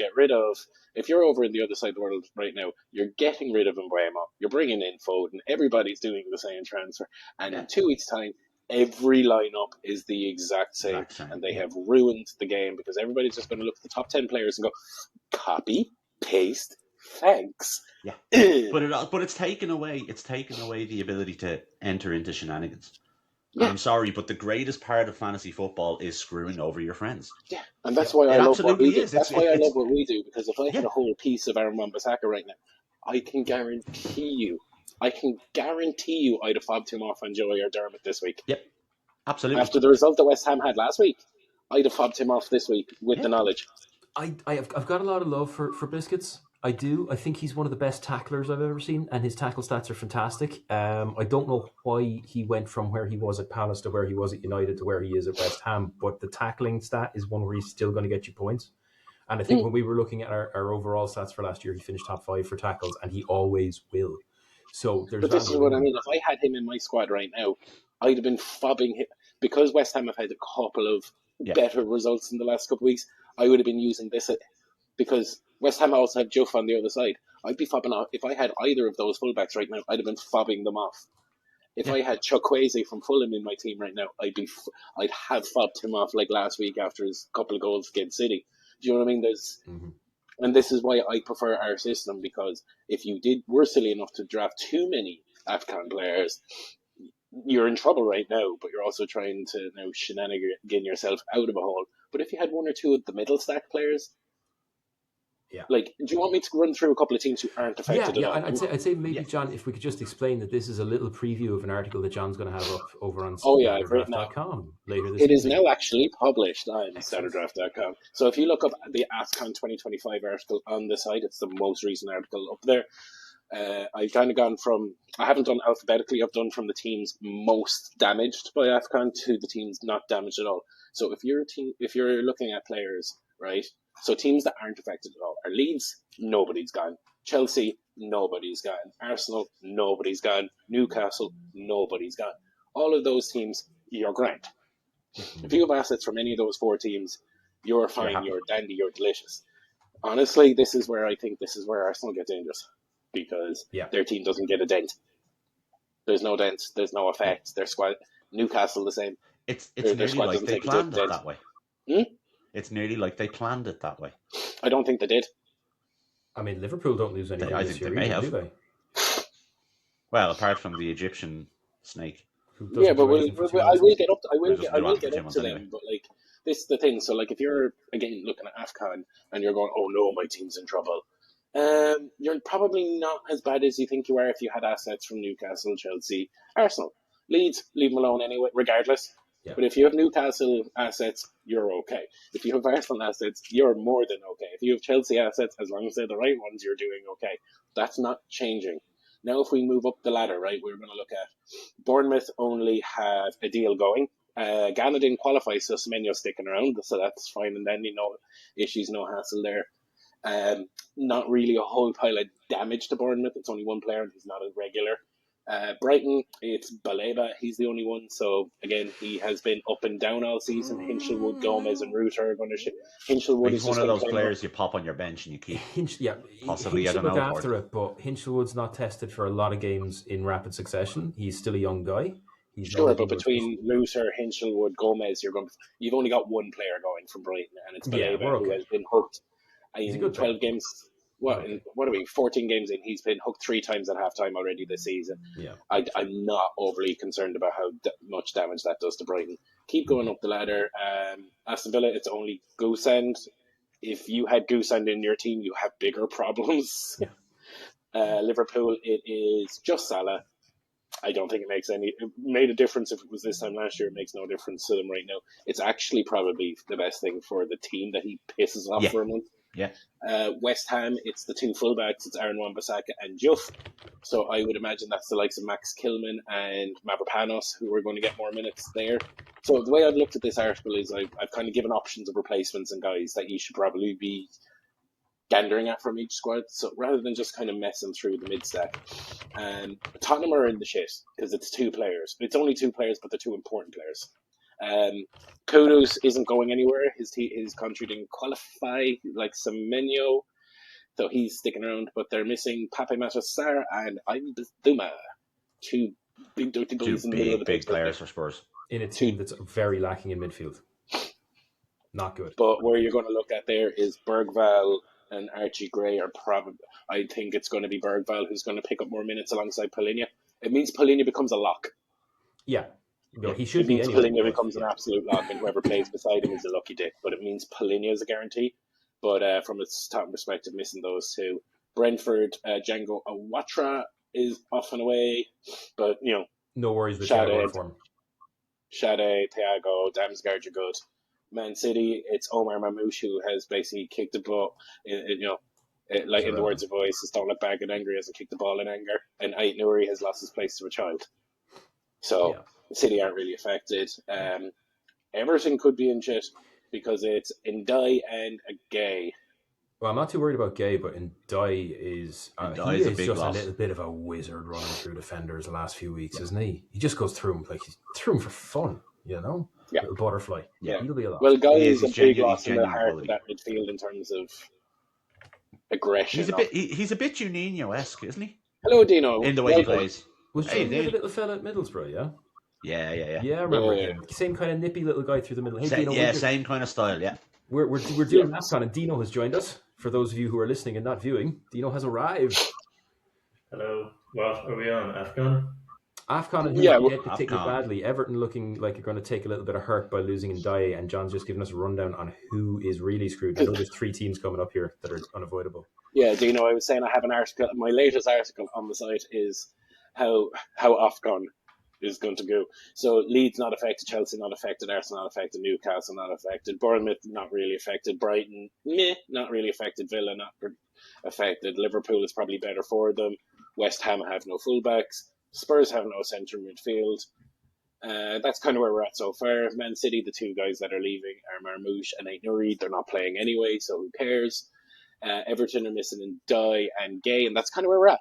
if you're over in the other side of the world right now, you're getting rid of Mbeumo, you're bringing in Foden, everybody's doing the same transfer, and in 2 weeks' time, every lineup is the exact same, and they have ruined the game because everybody's just going to look at the top 10 players and go, copy, paste, Thanks. Yeah, but it's taken away. It's taken away the ability to enter into shenanigans. Yeah. And I'm sorry, but the greatest part of fantasy football is screwing over your friends. Yeah, and that's why I love what we do. That's why I love what we do, because if I had a whole piece of Aaron Wan-Bissaka right now, I can guarantee you I'd have fobbed him off on Joey or Dermot this week. Yep, absolutely. After the result that West Ham had last week, I'd have fobbed him off this week with the knowledge. I've got a lot of love for Biscuits. I do. I think he's one of the best tacklers I've ever seen, and his tackle stats are fantastic. I don't know why he went from where he was at Palace to where he was at United to where he is at West Ham, but the tackling stat is one where he's still going to get you points. And I think when we were looking at our overall stats for last year, he finished top 5 for tackles, and he always will. So but this is what I mean. If I had him in my squad right now, I'd have been fobbing him. Because West Ham have had a couple of better results in the last couple of weeks, I would have been using this because West Ham also have Juff on the other side. I'd be fobbing off. If I had either of those fullbacks right now, I'd have been fobbing them off. If I had Chukwueze from Fulham in my team right now, I'd have fobbed him off like last week after his couple of goals against City. Do you know what I mean? And this is why I prefer our system, because if you were silly enough to draft too many AFCON players, you're in trouble right now, but you're also trying to now shenanigan yourself out of a hole. But if you had one or two of the middle stack players, like, do you want me to run through a couple of teams who aren't affected at all? I'd say maybe, John, if we could just explain that this is a little preview of an article that John's going to have up over on StatrDraft's.com later this evening. It is now actually published on StatrDraft's.com. So if you look up the AFCON 2025 article on the site, it's the most recent article up there. I've kind of gone from, I haven't done alphabetically, I've done from the teams most damaged by AFCON to the teams not damaged at all. So if you're looking at players, right? So teams that aren't affected at all are Leeds, nobody's gone. Chelsea, nobody's gone. Arsenal, nobody's gone. Newcastle, nobody's gone. All of those teams, you're grand. If you have assets from any of those 4 teams, you're fine, you're dandy, you're delicious. Honestly, this is where Arsenal get dangerous, because their team doesn't get a dent. There's no dent, there's no effect. Their squad, Newcastle the same. It's nearly like they planned it that way. It's nearly like they planned it that way. I don't think they did. I mean, Liverpool don't lose any games this year, they may have. do they? Well, apart from the Egyptian snake. Yeah, but I will get up to them. But like, this is the thing. So like, if you're again looking at AFCON and you're going, oh no, my team's in trouble, you're probably not as bad as you think you are if you had assets from Newcastle, Chelsea, Arsenal, Leeds. Leave them alone anyway, regardless. Yeah. But if you have Newcastle assets, you're okay. If you have Arsenal assets, you're more than okay. If you have Chelsea assets, as long as they're the right ones, you're doing okay. That's not changing. Now, if we move up the ladder, right, we're going to look at Bournemouth only have a deal going. Ghana didn't qualify, so Semenyo's sticking around, so that's fine. And then, issues, no hassle there. Not really a whole pile of damage to Bournemouth. It's only one player, and he's not a regular. Brighton, it's Baleba. He's the only one. So, again, he has been up and down all season. Hinchelwood, Gomez, and Reuter are going to Hinchelwood is one of those players you pop on your bench and you keep. Possibly, Hinch look after it, but Hinchelwood's not tested for a lot of games in rapid succession. He's still a young guy. Sure, but between Reuter, Hinchelwood, Gomez, you've only got one player going from Brighton, and it's Baleba who has been hooked in 12 games. What are we? 14 games in, he's been hooked 3 times at halftime already this season. Yeah, I'm not overly concerned about how much damage that does to Brighton. Keep going up the ladder. Aston Villa, it's only Goossend. If you had Goossend in your team, you have bigger problems. Yeah. Liverpool, it is just Salah. I don't think it made a difference if it was this time last year. It makes no difference to them right now. It's actually probably the best thing for the team that he pisses off for a month. Yeah. West Ham, it's the 2 fullbacks. It's Aaron Wan-Bissaka and Juff. So I would imagine that's the likes of Max Kilman and Mavropanos who are going to get more minutes there. So the way I've looked at this article is I've kind of given options of replacements and guys that you should probably be gandering at from each squad. So rather than just kind of messing through the mid-stack. Tottenham are in the shit because it's 2 players. It's only 2 players, but they're 2 important players. Kudus isn't going anywhere. His country didn't qualify like Semenyo, so he's sticking around. But they're missing Pape Matar Sarr and Duma, 2 big dirty boys in the middle of the big players for Spurs in a team that's very lacking in midfield. Not good. But where you're going to look at there is Bergval, and Archie Gray are probably. I think it's going to be Bergvall who's going to pick up more minutes alongside Polinia. It means Polinia becomes a lock. Yeah. No, he should It be means anyway. Polinia becomes an absolute lock, and whoever plays beside him is a lucky dick. But it means Polinia is a guarantee. But from a top perspective, missing those two. Brentford, Django Awatra is off and away. But, no worries with Thiago form. Shade, Thiago, Damsgaard, you're good. Man City, it's Omar Mamouche who has basically kicked the ball. In the words of Voices, don't look back and angry, hasn't kicked the ball in anger. And Ait Nouri has lost his place to a child. So City aren't really affected. Everton could be in shit because it's Ndai and a Gay. Well, I'm not too worried about Gay, but Ndai is he is just a little bit of a wizard running through defenders the last few weeks, isn't he? He just goes through them like he's through them for fun, Yeah. Little butterfly. Yeah, he'll be a lot. Well, Guy is a big loss in the heart of that midfield in terms of aggression. He's a bit Juninho-esque, isn't he? Hello, Dino. In the way he plays. Was Juninho the little fella at Middlesbrough? Yeah. Yeah. Yeah, I remember him. Same kind of nippy little guy through the middle. Hey, Dino, same kind of style. Yeah. We're doing AFCON, and Dino has joined us. For those of you who are listening and not viewing, Dino has arrived. Hello. What are we on? AFCON? AFCON and hit particularly badly. Everton looking like you're going to take a little bit of hurt by losing Ndai, and John's just giving us a rundown on who is really screwed. I know there's 3 teams coming up here that are unavoidable. Yeah, Dino, I was saying I have an article. My latest article on the site is how AFCON is going to go. So Leeds not affected, Chelsea not affected, Arsenal not affected, Newcastle not affected, Bournemouth not really affected, Brighton not really affected, Villa not affected, Liverpool is probably better for them, West Ham have no fullbacks, Spurs have no centre midfield. That's kind of where we're at so far. Man City, the 2 guys that are leaving are Marmouche and Ait Nouri. They're not playing anyway, so who cares? Everton are missing Ndai and Gay, and that's kind of where we're at.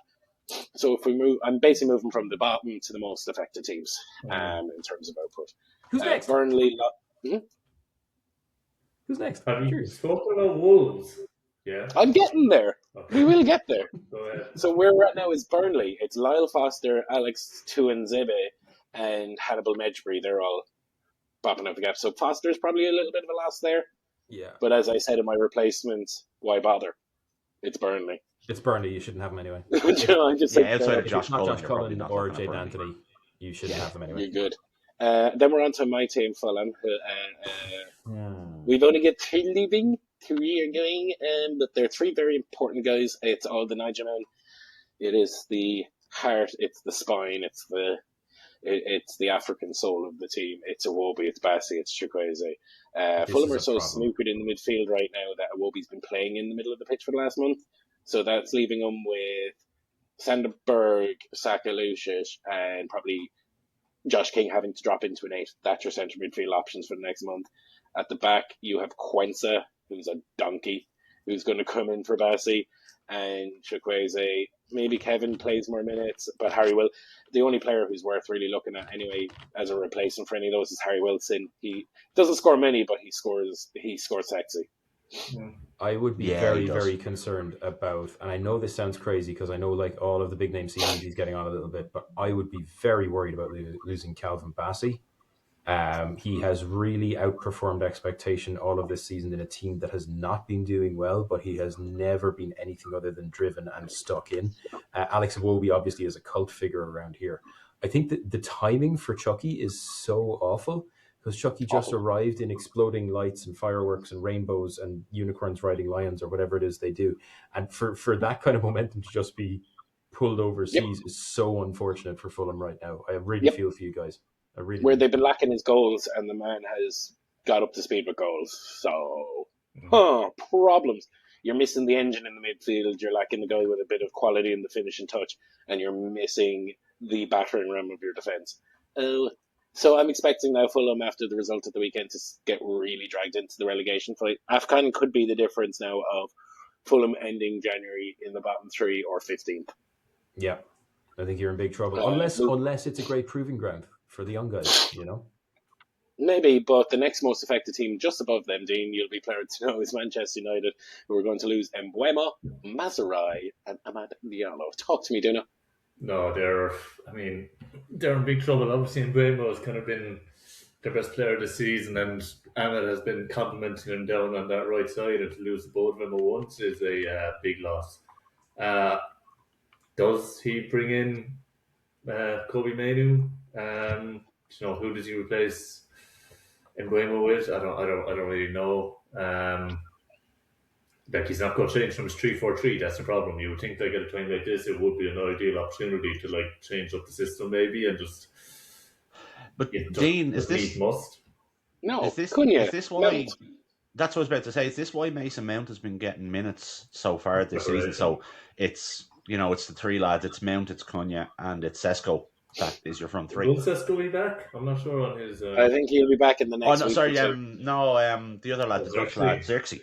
So if we move, I'm basically moving from the bottom to the most affected teams in terms of output. Who's next? Burnley. Who's next? Have you spoken about Wolves? Yeah. I'm getting there. Okay. We will get there. Go ahead. So where we're at now is Burnley. It's Lyle Foster, Alex Tuanzebe, and Hannibal Medjbury. They're all bopping out the gap. So Foster's probably a little bit of a loss there. Yeah. But as I said in my replacement, why bother? It's Burnley. It's Burnley. You shouldn't have them ananyway. I'm just outside of Josh Cullen or Jade Anthony, you shouldn't have them anyway. You're good. Then we're on to my team, Fulham. We've only got 3 leaving, 3 are going, but they're 3 very important guys. It's all the Niger men. It is the heart, it's the spine, it's the African soul of the team. It's Iwobi, it's Bassi, it's Chukwueze. Fulham are so snookered in the midfield right now that Iwobi's been playing in the middle of the pitch for the last month. So that's leaving them with Sanderberg, Saka, Lucic, and probably Josh King having to drop into an 8. That's your centre midfield options for the next month. At the back, you have Quensa, who's a donkey, who's going to come in for Bassi, and Chukwueze. Maybe Kevin plays more minutes, but Harry will. The only player who's worth really looking at anyway as a replacement for any of those is Harry Wilson. He doesn't score many, but he scores sexy. I would be very concerned about, and I know this sounds crazy because I know like all of the big name CDs he's getting on a little bit, but I would be very worried about losing Calvin Bassey. He has really outperformed expectation all of this season in a team that has not been doing well, but he has never been anything other than driven and stuck in. Alex Iwobi obviously is a cult figure around here. I think that the timing for Chucky is so awful because Chucky just arrived in exploding lights and fireworks and rainbows and unicorns riding lions or whatever it is they do. And for that kind of momentum to just be pulled overseas is so unfortunate for Fulham right now. I really feel for you guys. Where they've been lacking his goals, and the man has got up to speed with goals. So, problems. You're missing the engine in the midfield. You're lacking the guy with a bit of quality in the finishing touch, and you're missing the battering ram of your defence. So I'm expecting now Fulham, after the result of the weekend, to get really dragged into the relegation fight. AFCON could be the difference now of Fulham ending January in the bottom 3 or 15th. Yeah, I think you're in big trouble. Unless it's a great proving ground for the young guys, you know? Maybe, but the next most affected team just above them, Dean, you'll be proud to know, is Manchester United, who are going to lose Mbeumo, Mazurai, and Amad Diallo. Talk to me, Duna. No, they're in big trouble. Obviously, Mbeumo has kind of been their best player this season, and Ahmed has been complimenting him down on that right side, and to lose the both of them at once is a big loss. Does he bring in Kobe Mainu? Who does he replace Mbuemo with? I don't really know. Like, he's not going to change from his 3-4-3. That's the problem. You would think that at a time like this, it would be an ideal opportunity to like change up the system maybe and just. But Dean, is this No, Cunha. Is this why? Mount. That's what I was about to say. Is this why Mason Mount has been getting minutes so far this season? So it's it's the three lads. It's Mount, it's Cunha, and it's Sesko. That is your front three. Will Sesko be back? I'm not sure on his. I think he'll be back in the next. Oh no, sorry. The other lad, the Dutch lad, Xerxes.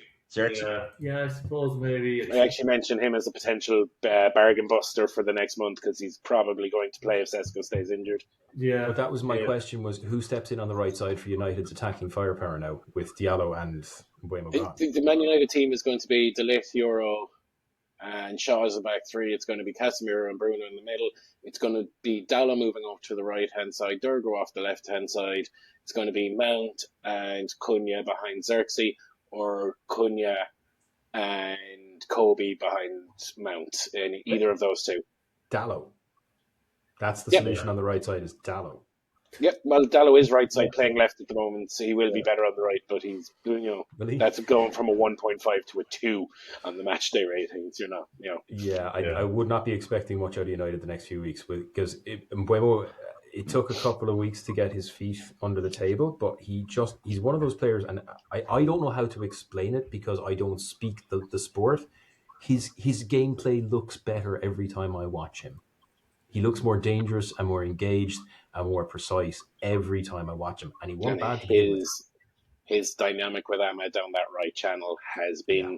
Yeah, I suppose maybe. I actually mentioned him as a potential bargain buster for the next month because he's probably going to play if Sesko stays injured. Yeah, but that was my question: was who steps in on the right side for United's attacking firepower now with Diallo and Mbuemo gone? The Man United team is going to be De Ligt, Euro, and Shaw as a back three. It's going to be Casemiro and Bruno in the middle. It's going to be Diallo moving up to the right hand side, Durgo off the left hand side. It's going to be Mount and Cunha behind Xerxes, or Cunha and Kobe behind Mount, in either of those two. Dallo. That's the solution on the right side, is Dallo. Yep, well, Dallo is right side playing left at the moment, so he will be better on the right, but he's, that's going from a 1.5 to a 2 on the match day ratings, Yeah, I would not be expecting much out of United the next few weeks because Mbuemo, it took a couple of weeks to get his feet under the table, but he's one of those players, and I don't know how to explain it because I don't speak the sport. His gameplay looks better every time I watch him. He looks more dangerous and more engaged and more precise every time I watch him. And he won't bad to begin with. His dynamic with Ahmed down that right channel has been.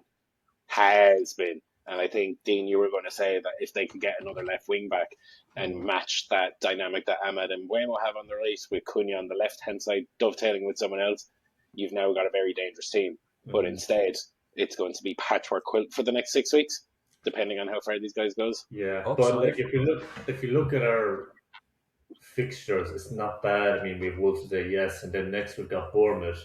And I think, Dean, you were going to say that if they could get another left wing back and match that dynamic that Ahmed and Mbuemo have on the right with Cunha on the left-hand side, dovetailing with someone else, you've now got a very dangerous team. But instead, it's going to be patchwork quilt for the next 6 weeks, depending on how far these guys goes. Yeah, but like, if you look at our fixtures, it's not bad. I mean, we have Wolves today, yes, and then next we've got Bournemouth,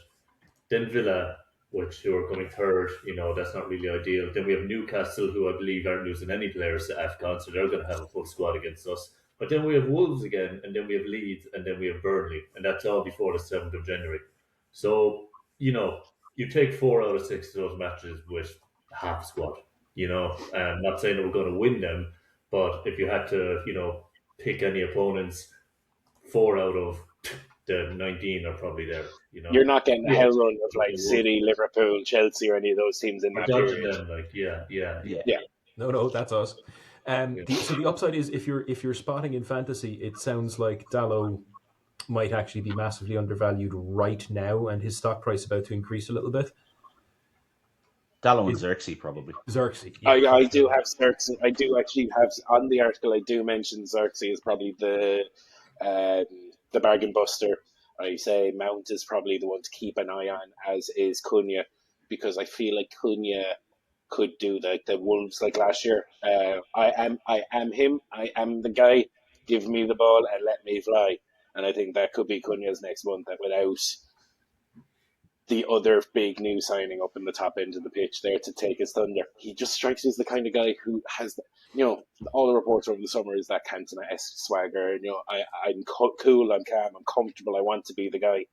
then Villa, who are coming third. That's not really ideal. Then we have Newcastle, who I believe aren't losing any players to AFCON, so they're going to have a full squad against us. But then we have Wolves again, and then we have Leeds, and then we have Burnley, and that's all before the 7th of January. So, you take 4 out of 6 of those matches with half a squad. I'm not saying that we're going to win them, but if you had to, pick any opponents, 4 out of the 19 are probably there. You're not getting a hell run of like City, Liverpool, Chelsea, or any of those teams in that period. Them, yeah. No, that's us. So the upside is if you're spotting in fantasy, it sounds like Dallo might actually be massively undervalued right now, and his stock price about to increase a little bit. Dallo and Xerxes probably. Xerxes. Yeah. I do have Xerxes. I do actually have on the article. I do mention Xerxes is probably the bargain buster. I say Mount is probably the one to keep an eye on, as is Cunha, because I feel like Cunha could do the Wolves like last year. I am him. I am the guy. Give me the ball and let me fly. And I think that could be Cunha's next month. That without the other big new signing up in the top end of the pitch there to take his thunder, he just strikes me as the kind of guy who has, all the reports over the summer is that Cantona-esque swagger. I'm cool, I'm calm, I'm comfortable. I want to be the guy.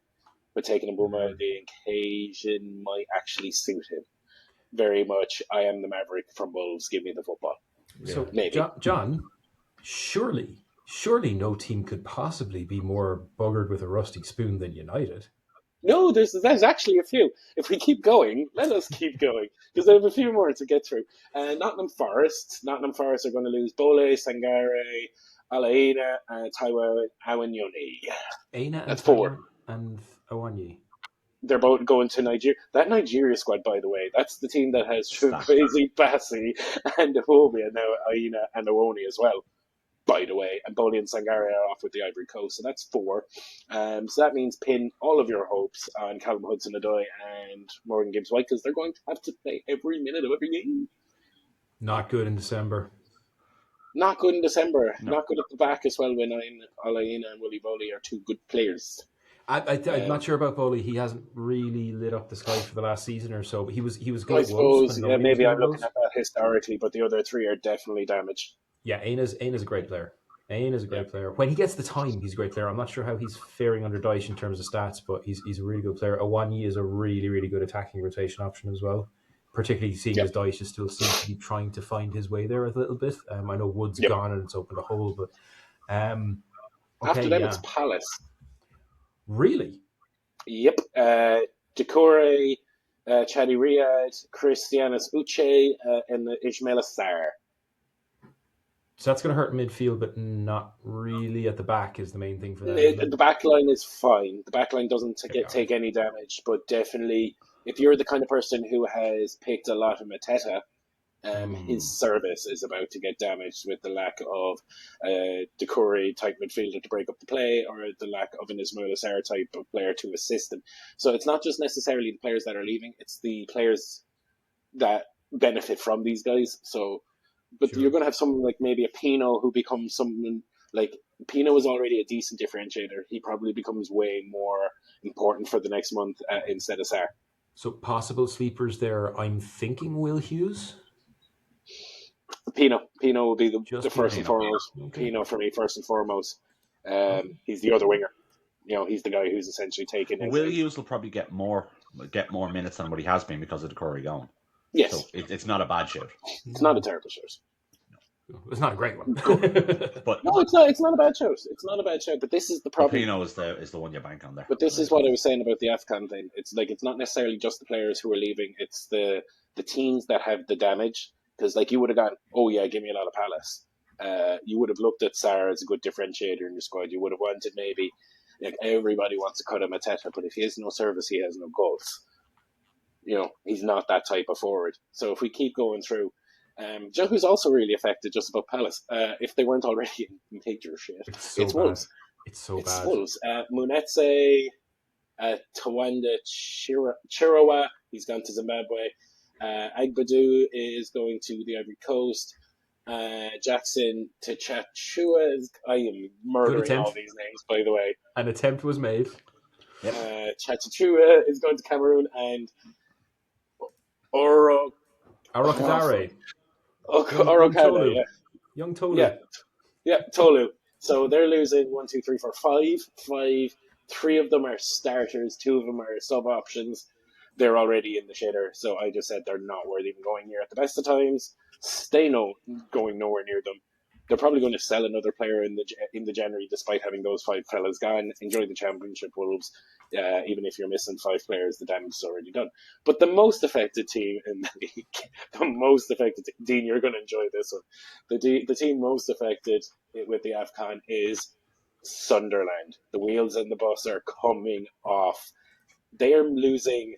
But taking a boom out of the occasion might actually suit him very much. I am the Maverick from Wolves. Give me the football. So, maybe. John, surely no team could possibly be more buggered with a rusty spoon than United. No, there's actually a few. If we keep going, let us keep going, because I have a few more to get through. Nottingham Forest are going to lose Bole, Sangare, Alaina, and Taiwo Awanyoni. That's 4. And Awanyi. They're both going to Nigeria. That Nigeria squad, by the way, that's the team that has Crazy Bassi and Iwobi, and now Aina and Awoni as well, by the way. And Boli and Sangare are off with the Ivory Coast, so that's 4. So that means pin all of your hopes on Callum Hudson-Odoi and Morgan Gibbs-White, because they're going to have to play every minute of every game. Not good in December. Not good in December. No. Not good at the back as well when Alaina and Willy Boli are 2 good players. I'm not sure about Bowley. He hasn't really lit up the sky for the last season or so. But he was good I at Wolves suppose, when yeah, nobody was maybe good I'm at looking Wolves. at that historically, but the other three are definitely damaged. Yeah, Aina's a great player. Aina is a great player. When he gets the time, he's a great player. I'm not sure how he's faring under Dyche in terms of stats, but he's a really good player. Awani is a really, really good attacking rotation option as well, particularly seeing as Dyche is still seems to be trying to find his way there a little bit. I know Wood's gone and it's opened a hole, but After them, it's Palace. Really? Yep. Decore, Chadi Riyad, Cristianis Uche, and Ismail Sarr. So that's going to hurt midfield, but not really at the back is the main thing for them. The back line is fine. The back line doesn't take any damage, but definitely if you're the kind of person who has picked a lot of Mateta, his service is about to get damaged with the lack of Decore type midfielder to break up the play, or the lack of an Ismail Sarr type of player to assist him. So it's not just necessarily the players that are leaving; it's the players that benefit from these guys. So, but you're going to have someone like maybe a Pino who becomes someone like Pino is already a decent differentiator. He probably becomes way more important for the next month instead of Sarr. So possible sleepers there. I'm thinking Will Hughes. Pino will be the first and foremost. Okay. Pino for me, first and foremost. He's the other winger. He's the guy who's essentially taken. Will Hughes will probably get more minutes than what he has been because of the Corey going. Yes, so it's not a bad shout. It's not a terrible shout. It's not a great one. But no, it's not. It's not a bad shout. It's not a bad shout. But this is the problem. Pino is the one you bank on there. But this is what I was saying about the AFCON thing. It's like it's not necessarily just the players who are leaving. It's the teams that have the damage. Because like you would have gone, oh yeah, give me a lot of Palace. You would have looked at Sarr as a good differentiator in your squad. You would have wanted maybe like everybody wants to cut a Mateta, but if he has no service, he has no goals. He's not that type of forward. So if we keep going through, Joe, who's also really affected just about Palace, if they weren't already in major shit, it's Wolves. It's so it's bad. Wolves. Munetse, Tawanda Chirawa, he's gone to Zimbabwe. Agbadu is going to the Ivory Coast. Jackson Tachachua I am murdering all these names, by the way. An attempt was made. Yep. Chachachua is going to Cameroon, and Orokadare. Orokada, yeah. Young Tolu. Yeah, Tolu. So they're losing 1, 2, 3, 4, 5. 3 of them are starters, 2 of them are sub options. They're already in the shitter, so I just said they're not worth even going near at the best of times. Going nowhere near them. They're probably going to sell another player in the January, despite having those 5 fellas gone. Enjoy the championship, Wolves. Even if you're missing 5 players, the damage is already done. But the most affected team in the league, Dean, you're going to enjoy this one. The team most affected with the AFCON is Sunderland. The wheels and the bus are coming off. They are losing.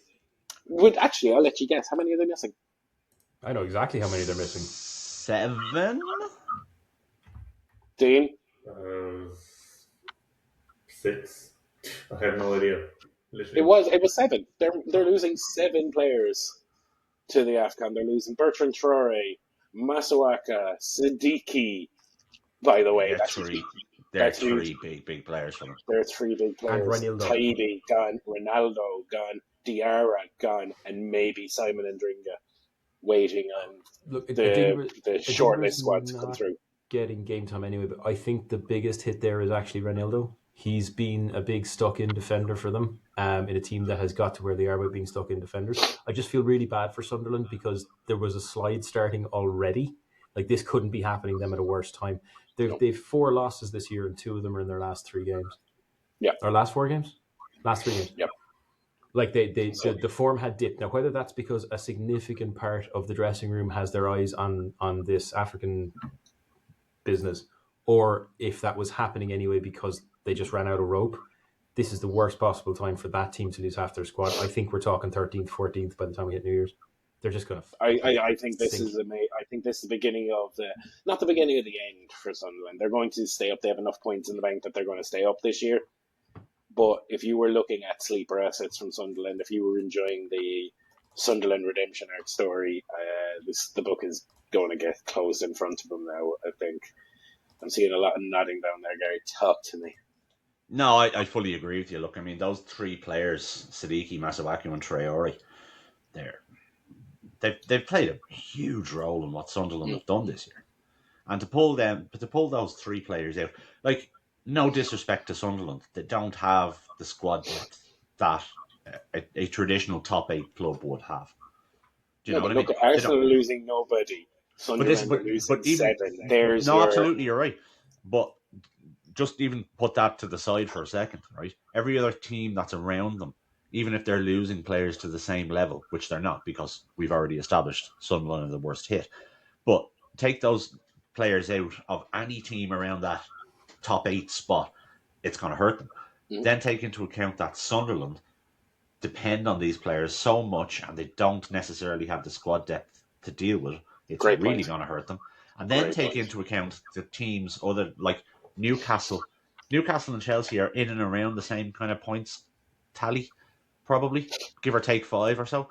Actually, I'll let you guess. How many are they missing? I know exactly how many they're missing. 7? Dean? 6. I have no idea. Literally. It was 7. They're losing 7 players to the AFCON. They're losing Bertrand Traore, Masuaka, Siddiqui. By the way, They're 3 big players for them. They're 3 big players. And Taibi gone, Ronaldo gone, Diarra gone, and maybe Simon and Dringa waiting on the shortlist squad to come through. Getting game time anyway, but I think the biggest hit there is actually Ronaldo. He's been a big stuck-in defender for them in a team that has got to where they are by being stuck-in defenders. I just feel really bad for Sunderland because there was a slide starting already. Like, this couldn't be happening to them at a worse time. They've 4 losses this year, and 2 of them are in their last 3 games. Yeah. Or last 4 games? Last 3 games. Yep. Like, the form had dipped. Now, whether that's because a significant part of the dressing room has their eyes on this African business, or if that was happening anyway because they just ran out of rope, this is the worst possible time for that team to lose half their squad. I think we're talking 13th, 14th by the time we hit New Year's. They're just going to. I think this is the beginning of not the beginning of the end for Sunderland. They're going to stay up. They have enough points in the bank that they're going to stay up this year. But if you were looking at sleeper assets from Sunderland, if you were enjoying the Sunderland redemption arc story, the book is going to get closed in front of them now. I think I'm seeing a lot of nodding down there, Gary. Talk to me. No, I fully agree with you. Look, I mean, those three players, Siddiqui, Masuaku, and Traore, they've played a huge role in what Sunderland have done this year. And to pull those three players out, like, no disrespect to Sunderland, they don't have the squad depth that a traditional top 8 club would have. Do you know what I mean? Look, Arsenal are losing nobody. Sunderland are losing even 7. There's no, absolutely, you're right. But just even put that to the side for a second, right? Every other team that's around them, even if they're losing players to the same level, which they're not, because we've already established Sunderland are the worst hit. But take those players out of any team around that top 8 spot, it's going to hurt them. Then take into account that Sunderland depend on these players so much, and they don't necessarily have the squad depth to deal with it. It's really going to hurt them. And then take into account the teams, other like Newcastle and Chelsea are in and around the same kind of points tally, probably, give or take 5 or so.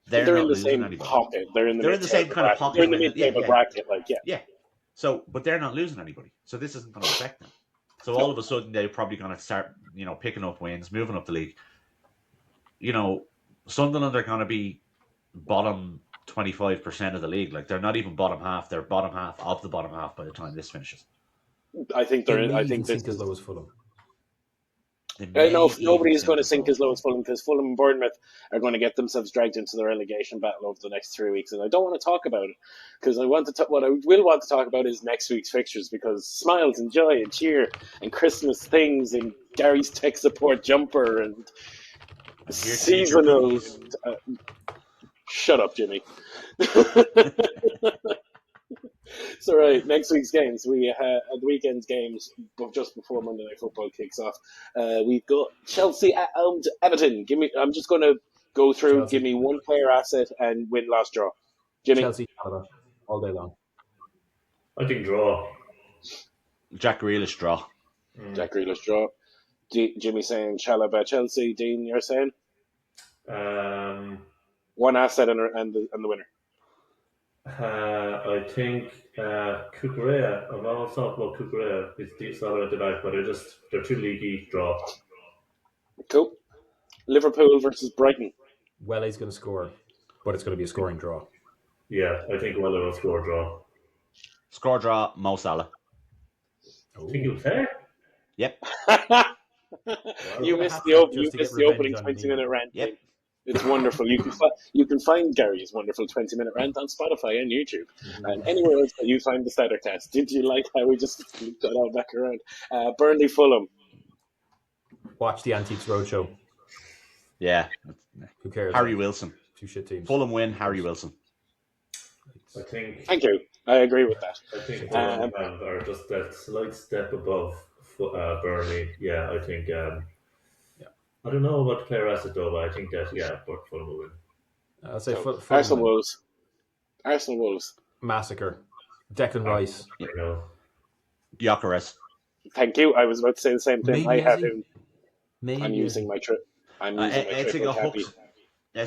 They're in the same pocket. They're in the same kind of pocket. They're in the mid-table bracket, yeah. So, but they're not losing anybody. So this isn't going to affect them. So all of a sudden they're probably going to start, picking up wins, moving up the league. Sunderland are going to be bottom 25% of the league. Like, they're not even bottom half. They're bottom half of the bottom half by the time this finishes. I think they're in. I think this is as low as Fulham. No, nobody is going to sink as low as Fulham, because Fulham and Bournemouth are going to get themselves dragged into the relegation battle over the next 3 weeks, and I don't want to talk about it because what I will want to talk about is next week's fixtures, because smiles and joy and cheer and Christmas things and Gary's tech support jumper and seasonal. Shut up, Jimmy. So, right, next week's games, we have the weekend's games just before Monday Night Football kicks off. We've got Chelsea at home to Everton. I'm just going to go through. Chelsea. Give me one player asset and win, last draw. Jimmy. Chelsea all day long. I think draw. Jack Grealish draw. Jack Grealish draw. Jimmy saying Chalobah Chelsea. Dean, you're saying? One asset and the winner. I think Cucurella. I've always talked about Cucurella. He's solid at the back, but they're too leaky. Draw. Cool. Liverpool versus Brighton. Welle's going to score, but it's going to be a scoring draw. Yeah, I think Welle will score draw. Score draw, Mo Salah. Think you'll play? Yep. You missed the opening 20-minute rant. Yep. It's wonderful. You can find Gary's wonderful 20-minute rant on Spotify and YouTube and anywhere else that you find the StatrCast. Did you like how we just got all back around? Burnley Fulham. Watch the Antiques Roadshow. Yeah. Who cares? Harry Wilson. 2 shit teams. Fulham win, Harry Wilson. I think. Thank you. I agree with that. I think Fulham are just that slight step above Burnley. Yeah, I think. I don't know about the player asset though, but I think that Fulham will win. I'll say Arsenal Wolves. Arsenal Wolves. Massacre. Declan Rice. I know. Gyökeres. Thank you. I was about to say the same thing. Maybe I have him. Maybe I'm using my trip. As he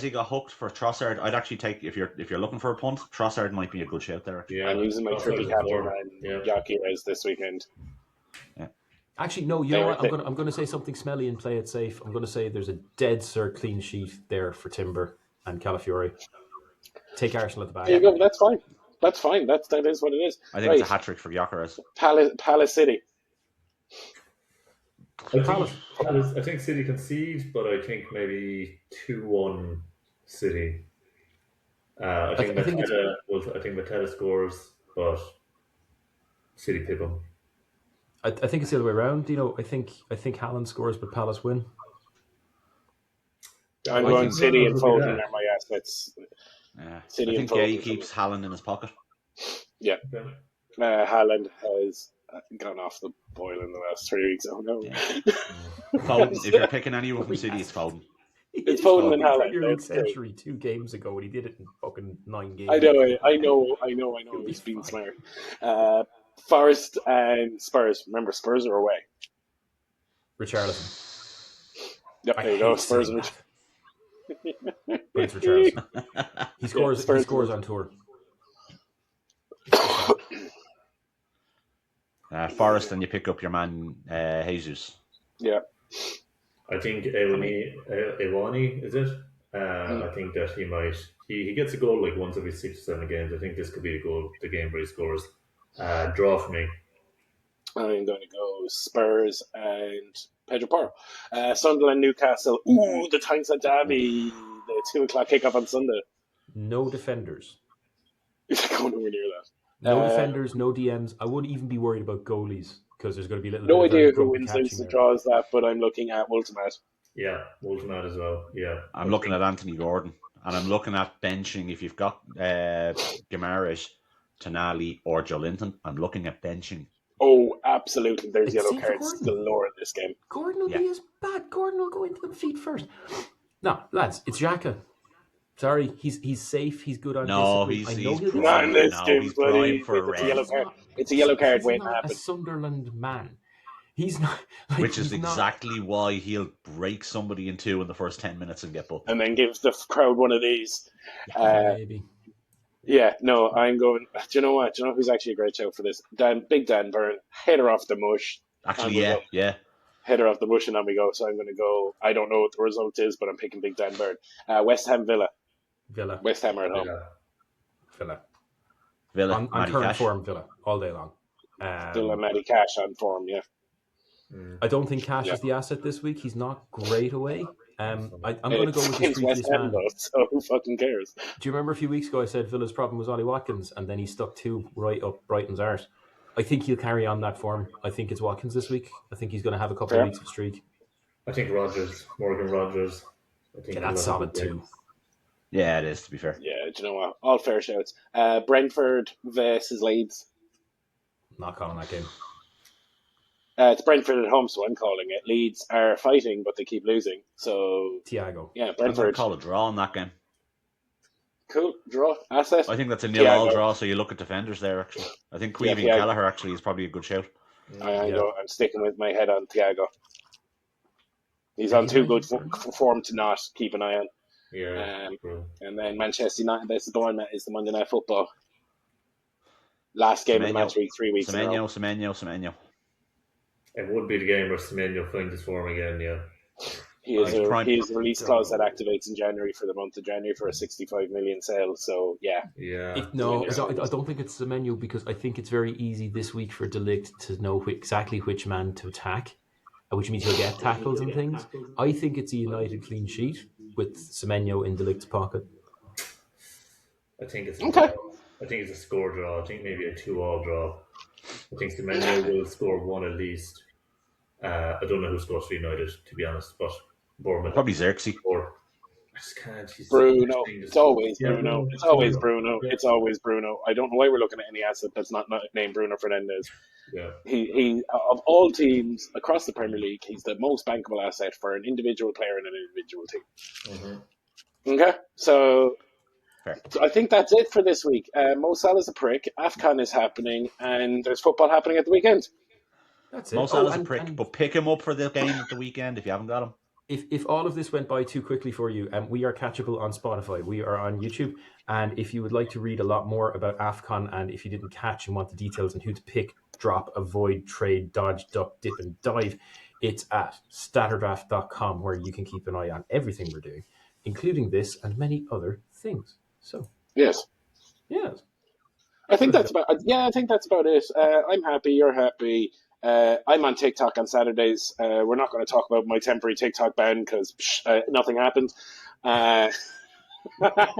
got hooked for Trossard, I'd actually take, if you're looking for a punt, Trossard might be a good shout there. Yeah, I'm using my triple captain and Gyökeres this weekend. Yeah. Actually, no. You know what? I'm going to say something smelly and play it safe. I'm going to say there's a dead cert clean sheet there for Timber and Calafiori. Take Arsenal at the back. There you go. That's fine. That's fine. That is what it is. I think it's a hat trick for Gyökeres. Palace City. I think City concede, but I think maybe 2-1 City. I think Mateta scores, but City pick them. I think it's the other way around. I think Haaland scores, but Palace win. I'm going City and Foden are my assets. Yeah. City I think he keeps Haaland in his pocket. Yeah. Okay. Haaland has gone off the boil in the last 3 weeks. Oh no. Yeah. Foden. If you're picking anyone from City, it's Foden. It's Foden and Haaland. Premier Century 2 games ago, and he did it in fucking 9 games. I know. He's been smart. Forest and Spurs. Remember, Spurs are away. Richarlison. Yep, there you go. Spurs and but it's Richarlison. He scores on tour. Forest, and you pick up your man Jesus. Yeah. I think Iwani, is it? I think that he might. He gets a goal like once every 6 or 7 games. I think this could be the game where he scores. Draw for me. I'm going to go Spurs and Pedro Porro. Sunderland, Newcastle. Ooh, the Tyneside Derby. The 2:00 kickoff on Sunday. No defenders. Is going nowhere near that. No defenders, no DMs. I wouldn't even be worried about goalies because there's going to be a little No bit of idea who grumpy wins, catching loses, and there. draws that, but I'm looking at Ultimate. Yeah, Ultimate as well. Yeah, I'm looking at Anthony Gordon, and I'm looking at benching. If you've got Guimaraes, Tonali, or Joelinton, I'm looking at benching. Oh, absolutely. There's It's yellow same for cards Gordon. galore in this game. Gordon will be as bad. Gordon will go into them feet first. No, lads, it's Xhaka. Sorry, he's safe. He's good on discipline. I know he'll get not in this some- game, he's buddy. primed for a It's a red. yellow card. It's a yellow card He's waiting to not a happen. Sunderland man. He's not. Like, Which is he's not- exactly why he'll break somebody in two in the first 10 minutes and get booked. And then gives the crowd one of these. maybe. Yeah, no, I'm going. Do you know what? Do you know who's actually a great show for this? Big Dan Byrne. Header off the mush. Actually, yeah. Header off the bush and on we go. So I'm going to go. I don't know what the result is, but I'm picking Big Dan Byrne. West Ham Villa. West Ham are at home. Villa. On Matty current Cash. form, Villa all day long. Villa, Matty Cash on form, yeah. I don't think Cash is the asset this week. He's not great away. I'm going to go with the It's West streakiest Ham man. though, so who fucking cares? Do you remember a few weeks ago I said Villa's problem was Ollie Watkins, and then he stuck two right up Brighton's arse? I think he'll carry on that form. I think it's Watkins this week. I think he's going to have a couple of weeks of streak. I think Morgan Rogers. I think that's solid too. Yeah, it is, to be fair. Yeah, do you know what? All fair shouts. Brentford versus Leeds. Not calling that game. It's Brentford at home, so I'm calling it. Leeds are fighting, but they keep losing. So, Thiago. yeah, I'm going to Brentford. call a draw on that game. Cool. Draw. Asset. I think that's a 0-0 draw, so you look at defenders there, actually. I think Queevy and Gallagher actually is probably a good shout. I'm sticking with my head on Thiago. He's on too good form to not keep an eye on. Yeah. And then Manchester United, this is the one that is the Monday Night Football. Last game of the match week, 3 weeks ago. Semenyo. It would be the game where Semenyo finds his form again, yeah. He is a release clause that activates in January for the month of January for a 65 million sale. So, yeah. Yeah. I don't think it's the menu because I think it's very easy this week for Delict to know exactly which man to attack, which means he'll get tackles and things. I think it's a United clean sheet with Semenyo in Delict's pocket. I think it's a score draw. I think maybe a 2-2 draw. I think Semenyo will score one at least. I don't know who scores for United, to be honest, but Bournemouth. Probably Xerxes. I just can't. Bruno. It's always Bruno. It's always Bruno. It's always Bruno. I don't know why we're looking at any asset that's not named Bruno Fernandes. Yeah. He of all teams across the Premier League, he's the most bankable asset for an individual player in an individual team. Mm-hmm. Okay, so I think that's it for this week. Mo Salah's a prick. AFCON is happening, and there's football happening at the weekend. That's it. Mo Salah's a prick, but pick him up for the game at the weekend if you haven't got him. If all of this went by too quickly for you, we are catchable on Spotify. We are on YouTube. And if you would like to read a lot more about AFCON, and if you didn't catch and want the details on who to pick, drop, avoid, trade, dodge, duck, dip, and dive, it's at StatrDraft.com, where you can keep an eye on everything we're doing, including this and many other things. So yes. I think that's about it. I'm happy. You're happy. I'm on TikTok on Saturdays. We're not going to talk about my temporary TikTok ban because nothing happened. But I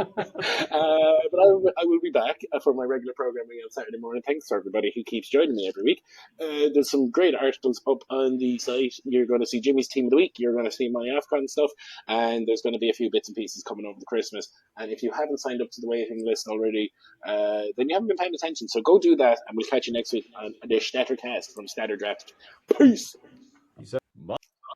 will be back for my regular programming on Saturday morning. Thanks to everybody who keeps joining me every week. There's some great articles up on the site. You're going to see Jimmy's Team of the Week. You're going to see my AFCON stuff. And there's going to be a few bits and pieces coming over the Christmas. And if you haven't signed up to the waiting list already, then you haven't been paying attention. So go do that, and we'll catch you next week on the StatrCast from StatrDraft. Peace!